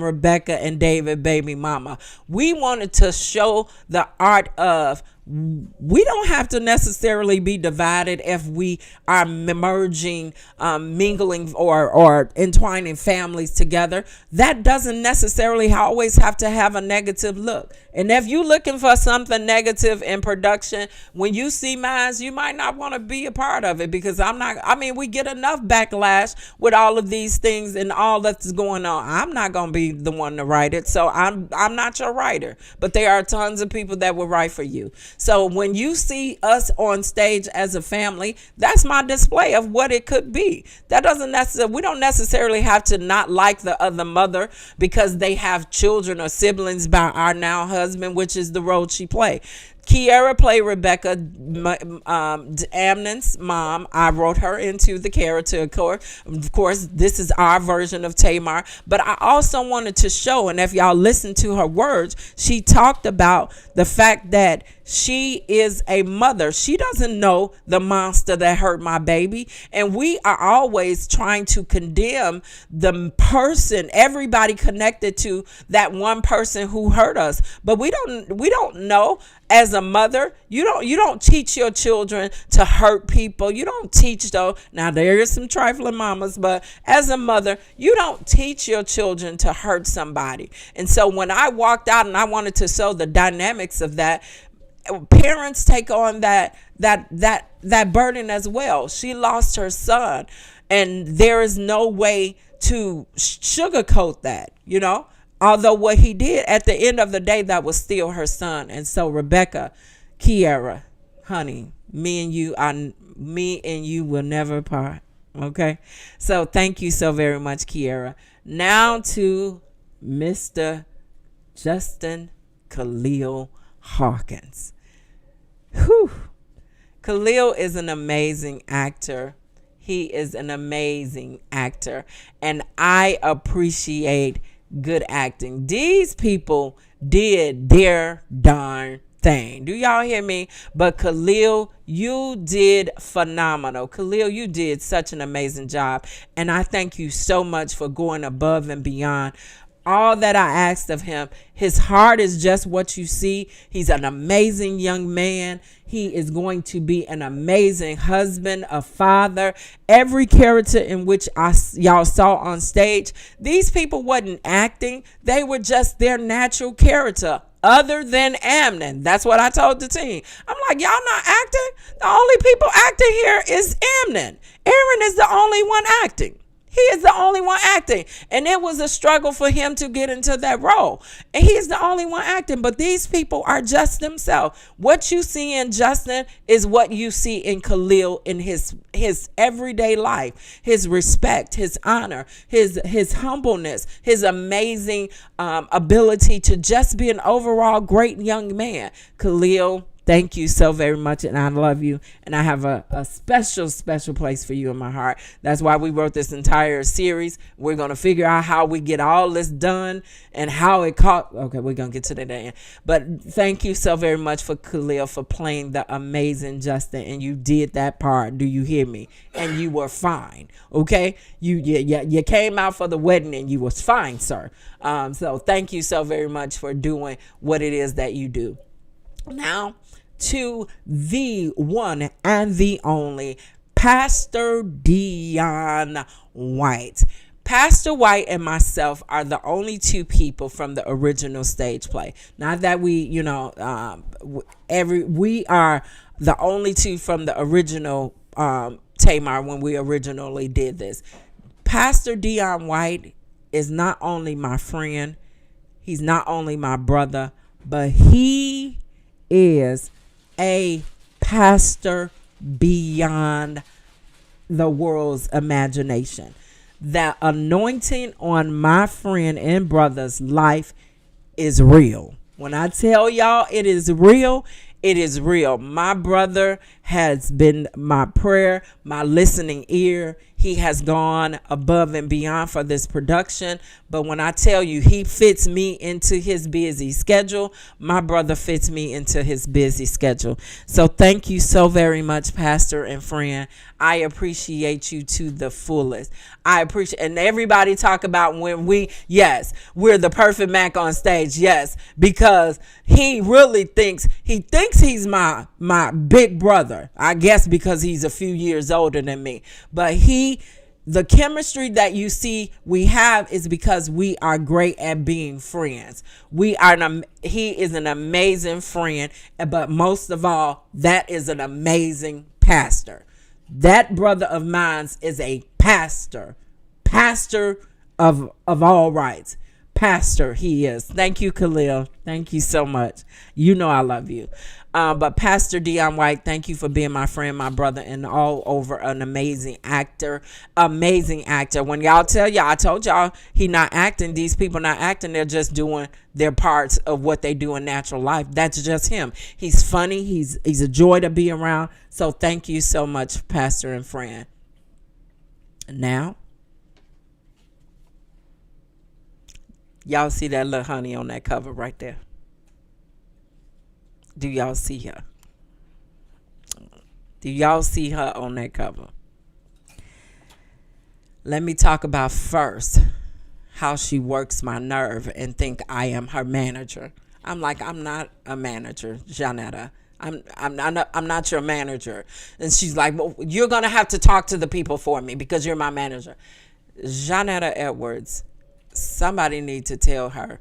Rebecca, and David baby mama. We wanted to show the art of we don't have to necessarily be divided if we are merging, mingling, or entwining families together. That doesn't necessarily always have to have a negative look. And if you're looking for something negative in production, when you see mine, you might not want to be a part of it, because we get enough backlash with all of these things and all that's going on. I'm not going to be the one to write it. So I'm not your writer, but there are tons of people that will write for you. So when you see us on stage as a family, that's my display of what it could be. That doesn't necessarily, we don't necessarily have to not like the other mother because they have children or siblings by our now husband, which is the role she played. Kiera played Rebecca, Amnon's mom. I wrote her into the character, of course. This is our version of Tamar. But I also wanted to show, and if y'all listen to her words, she talked about the fact that she is a mother. She doesn't know the monster that hurt my baby. And we are always trying to condemn the person, everybody connected to that one person who hurt us. But we don't know. As a mother, you don't teach your children to hurt people. You don't teach, though. Now there is some trifling mamas, but as a mother, you don't teach your children to hurt somebody. And so when I walked out and I wanted to show the dynamics of that, parents take on that burden as well. She lost her son, and there is no way to sugarcoat that, Although what he did at the end of the day, that was still her son. And so Rebecca, Kiera, honey, me and you will never part. Okay. So thank you so very much, Kiera. Now to Mr. Justin Khalil Hawkins. Whew. Khalil is an amazing actor. He is an amazing actor. And I appreciate good acting. These people did their darn thing. Do y'all hear me? But Khalil, you did phenomenal. Khalil, you did such an amazing job. And I thank you so much for going above and beyond all that I asked of him. His heart is just what you see. He's an amazing young man. He is going to be an amazing husband, a father. Every character in which y'all saw on stage, these people wasn't acting. They were just their natural character, other than Amnon. That's what I told the team. I'm like, y'all not acting? The only people acting here is Amnon. Aaron is the only one acting. He is the only one acting. And it was a struggle for him to get into that role. And he is the only one acting. But these people are just themselves. What you see in Justin is what you see in Khalil in his everyday life. His respect, his honor, his humbleness, his amazing ability to just be an overall great young man. Khalil, thank you so very much, and I love you, and I have a special, special place for you in my heart. That's why we wrote this entire series. We're going to figure out how we get all this done and how it caught. Okay, we're going to get to that end. But thank you so very much for Khalil for playing the amazing Justin, and you did that part. Do you hear me? And you were fine, okay? You came out for the wedding, and you was fine, sir. So thank you so very much for doing what it is that you do. Now, to the one and the only Pastor Dion White. Pastor White and myself are the only two people from the original stage play. Not that we are the only two from the original Tamar when we originally did this. Pastor Dion White is not only my friend, he's not only my brother, but he is a pastor beyond the world's imagination. The anointing on my friend and brother's life is real. When I tell y'all it is real, it is real. My brother has been my prayer, my listening ear. He has gone above and beyond for this production. But when I tell you he fits me into his busy schedule, my brother fits me into his busy schedule. So thank you so very much, Pastor and friend. I appreciate you to the fullest. I appreciate, and everybody talk about when yes, we're the perfect Mac on stage. Yes, because he really thinks he's my big brother. I guess because he's a few years older than me. But the chemistry that you see we have is because we are great at being friends. He is an amazing friend, but most of all, that is an amazing pastor. That brother of mine is a pastor of all rights. Pastor, he is. Thank you, Khalil. Thank you so much. You know I love you. But Pastor Dion White, thank you for being my friend, my brother, and all over an amazing actor. Amazing actor. When y'all I told y'all he not acting. These people not acting. They're just doing their parts of what they do in natural life. That's just him. He's funny. He's a joy to be around. So thank you so much, Pastor and friend. Now, y'all see that little honey on that cover right there? Do y'all see her? Do y'all see her on that cover? Let me talk about first how she works my nerve and think I am her manager. I'm like, I'm not a manager, Janetta. I'm not your manager. And she's like, well, you're going to have to talk to the people for me because you're my manager. Janetta Edwards, somebody need to tell her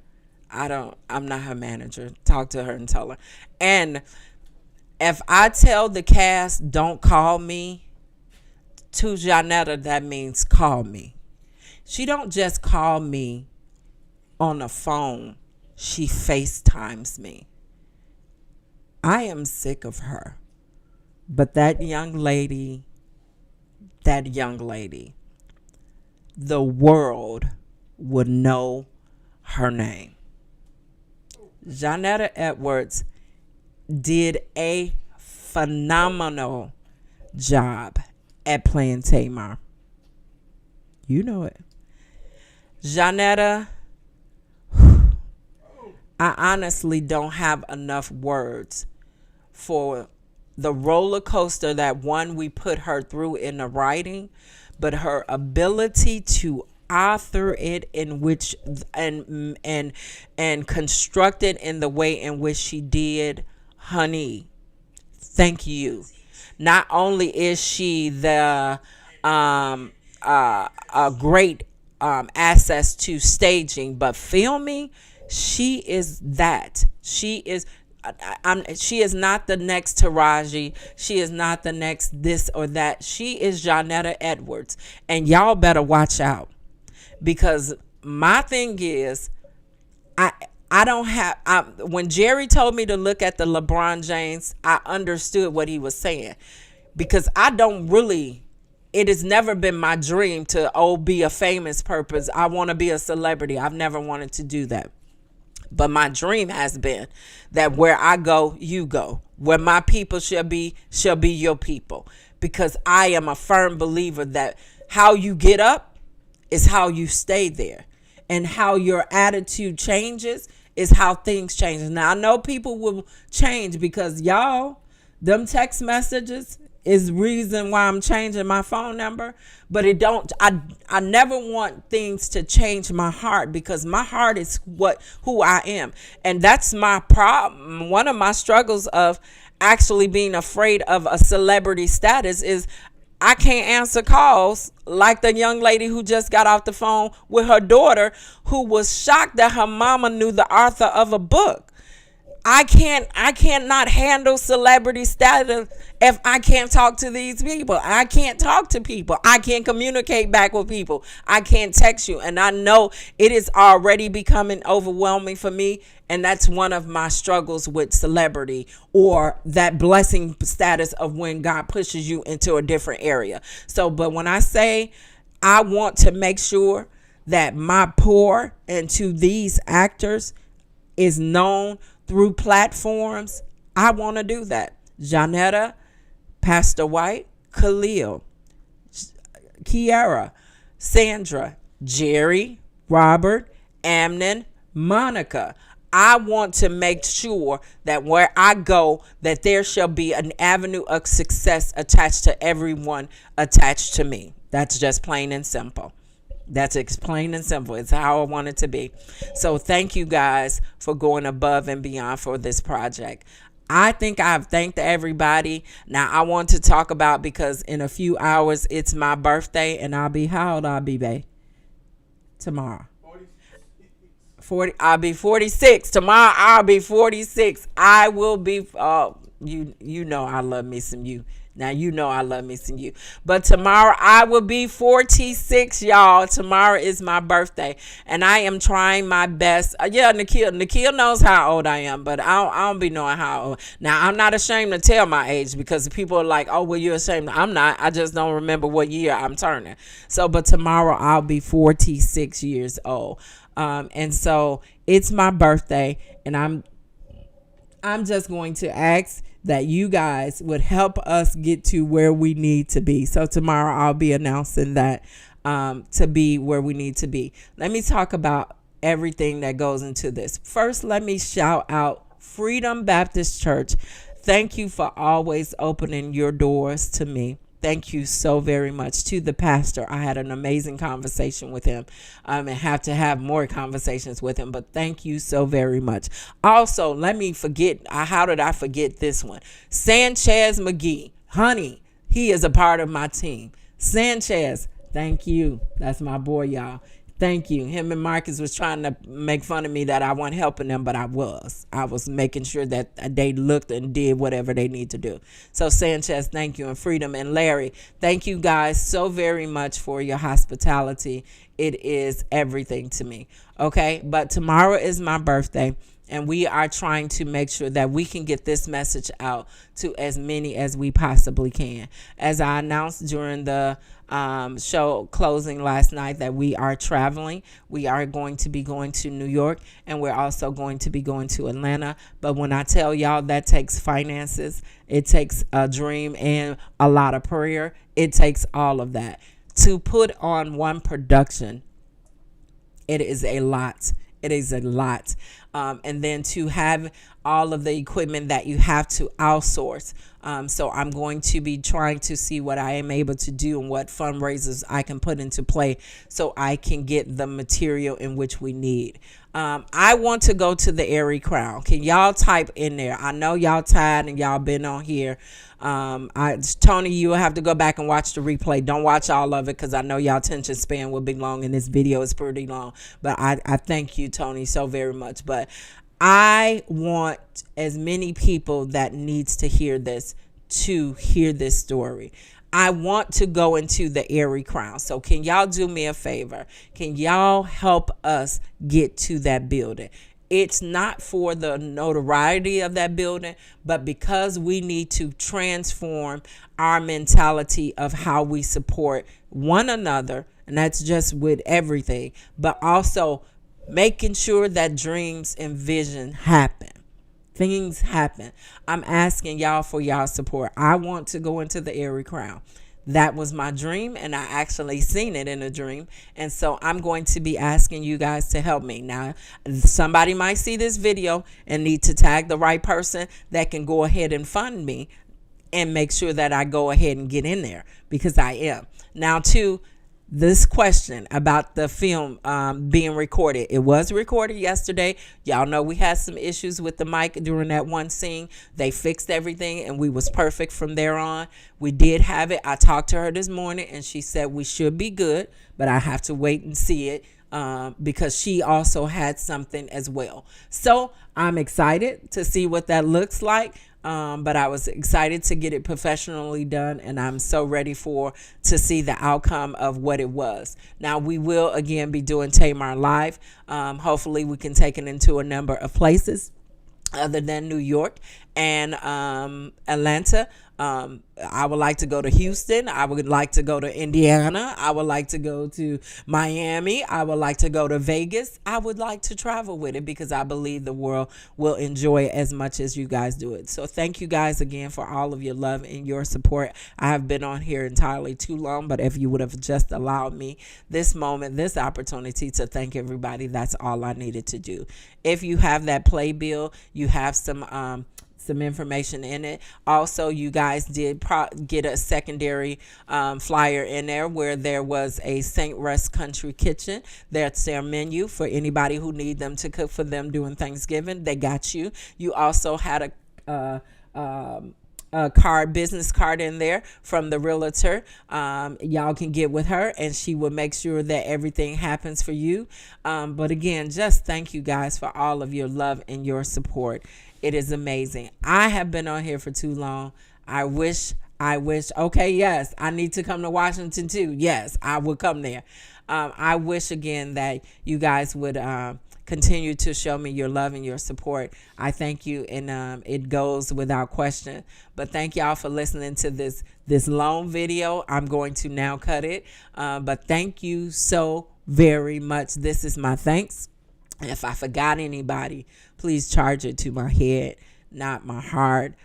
I'm not her manager. Talk to her and tell her. And if I tell the cast, don't call me, to Janetta, that means call me. She don't just call me on the phone. She FaceTimes me. I am sick of her. But that young lady, the world would know her name. Janetta Edwards did a phenomenal job at playing Tamar. You know it. Janetta, I honestly don't have enough words for the roller coaster that we put her through in the writing, but her ability to author it in which and construct it in the way in which she did, honey, thank you. Not only is she the a great access to staging, but filming, she is that. She is not the next Taraji. She is not the next this or that. She is Janetta Edwards, and y'all better watch out. Because my thing is, I don't have, when Jerry told me to look at the LeBron James, I understood what he was saying. Because it has never been my dream to, be a famous purpose. I want to be a celebrity. I've never wanted to do that. But my dream has been that where I go, you go. Where my people shall be your people. Because I am a firm believer that how you get up is how you stay there. And how your attitude changes is how things change. Now, I know people will change because y'all, them text messages is reason why I'm changing my phone number. But I never want things to change my heart, because my heart is who I am. And that's my problem. One of my struggles of actually being afraid of a celebrity status is I can't answer calls like the young lady who just got off the phone with her daughter, who was shocked that her mama knew the author of a book. I can't not handle celebrity status if I can't talk to these people. I can't talk to people. I can't communicate back with people. I can't text you. And I know it is already becoming overwhelming for me. And that's one of my struggles with celebrity, or that blessing status of when God pushes you into a different area. So, but when I say I want to make sure that my pour into these actors is known through platforms, I want to do that. Janetta, Pastor White, Khalil, Kiara, Sandra, Jerry, Robert, Amnon, Monica. I want to make sure that where I go, that there shall be an avenue of success attached to everyone attached to me. That's just plain and simple. That's plain and simple. It's how I want it to be. So thank you guys for going above and beyond for this project. I think I've thanked everybody. Now I want to talk about, because in a few hours it's my birthday, and I'll be, how old I'll be, babe? Tomorrow. 40. I'll be 46 tomorrow. I'll be 46. I will be. You know I love me some you. Now you know I love me some you. But tomorrow I will be 46, y'all. Tomorrow is my birthday, and I am trying my best. Yeah, Nikhil knows how old I am, but I don't be knowing how old. Now I'm not ashamed to tell my age, because people are like, "Oh, well, you're ashamed." I'm not. I just don't remember what year I'm turning. So, but tomorrow I'll be 46 years old. And so it's my birthday, and I'm just going to ask that you guys would help us get to where we need to be. So tomorrow I'll be announcing that to be where we need to be. Let me talk about everything that goes into this. First, let me shout out Freedom Baptist Church. Thank you for always opening your doors to me. Thank you so very much. To the pastor, I had an amazing conversation with him, and have to have more conversations with him, but thank you so very much. Also, let me forget, how did I forget this one? Sanchez McGee, honey, he is a part of my team. Sanchez, thank you. That's my boy, y'all. Thank you. Him and Marcus was trying to make fun of me that I wasn't helping them, but I was making sure that they looked and did whatever they need to do. So Sanchez, thank you. And Freedom and Larry, thank you guys so very much for your hospitality. It is everything to me. Okay. But tomorrow is my birthday, and we are trying to make sure that we can get this message out to as many as we possibly can. As I announced during the show closing last night, that we are traveling. We are going to be going to New York, and we're also going to be going to Atlanta. But when I tell y'all, that takes finances, it takes a dream and a lot of prayer. It takes all of that to put on one production. It is a lot. It is a lot. And then to have all of the equipment that you have to outsource. So I'm going to be trying to see what I am able to do and what fundraisers I can put into play so I can get the material in which we need. I want to go to the Airy Crown. Can y'all type in there? I know y'all tired and y'all been on here. Tony, you will have to go back and watch the replay. Don't watch all of it, because I know y'all attention span will be long, and this video is pretty long. But I thank you, Tony, so very much. But I want as many people that needs to hear this to hear this story. I want to go into the Airy Crown. So can y'all do me a favor? Can y'all help us get to that building? It's not for the notoriety of that building, but because we need to transform our mentality of how we support one another. And that's just with everything, but also making sure that dreams and vision happen. Things happen. I'm asking y'all for y'all support. I want to go into the Airy Crown. That was my dream, and I actually seen it in a dream. And so I'm going to be asking you guys to help me. Now, somebody might see this video and need to tag the right person that can go ahead and fund me and make sure that I go ahead and get in there, because I am. Now, too, this question about the film being recorded. It was recorded yesterday. Y'all know we had some issues with the mic during that one scene. They fixed everything, and we was perfect from there on. We did have it. I talked to her this morning, and she said we should be good, but I have to wait and see it because she also had something as well. So I'm excited to see what that looks like. But I was excited to get it professionally done, and I'm so ready to see the outcome of what it was. Now, we will again be doing Tamar Live. Hopefully we can take it into a number of places other than New York. and Atlanta. I would like to go to Houston. I would like to go to Indiana. I would like to go to Miami. I would like to go to Vegas. I would like to travel with it because I believe the world will enjoy it as much as you guys do it. So thank you guys again for all of your love and your support. I have been on here entirely too long, but if you would have just allowed me this moment, this opportunity to thank everybody, that's all I needed to do. If you have that playbill, you have some information in it. Also, you guys did get a secondary flyer in there where there was a St. Russ Country Kitchen. That's their menu for anybody who need them to cook for them during Thanksgiving. They got you. You also had a business card in there from the realtor. Y'all can get with her and she will make sure that everything happens for you. But again, just thank you guys for all of your love and your support. It is amazing. I have been on here for too long. I wish. Okay, yes, I need to come to Washington too. Yes, I will come there. I wish again that you guys would continue to show me your love and your support. I thank you, and it goes without question. But thank y'all for listening to this long video. I'm going to now cut it. But thank you so very much. This is my thanks. If I forgot anybody, please charge it to my head, not my heart.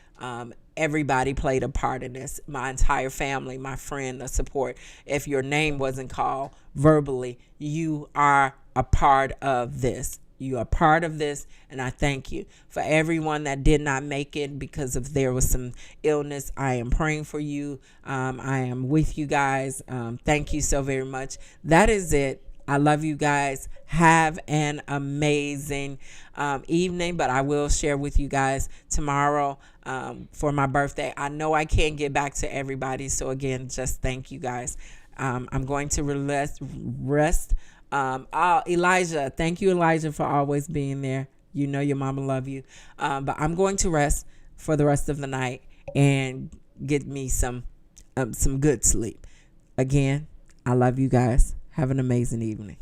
Everybody played a part in this. My entire family, my friend, the support. If your name wasn't called verbally, you are a part of this. You are part of this, and I thank you. For everyone that did not make it because of there was some illness, I am praying for you. I am with you guys. Thank you so very much. That is it. I love you guys. Have an amazing evening, but I will share with you guys tomorrow for my birthday. I know I can't get back to everybody, so again, just thank you guys. I'm going to rest. Elijah, thank you, Elijah, for always being there. You know your mama love you. But I'm going to rest for the rest of the night and get me some good sleep. Again, I love you guys. Have an amazing evening.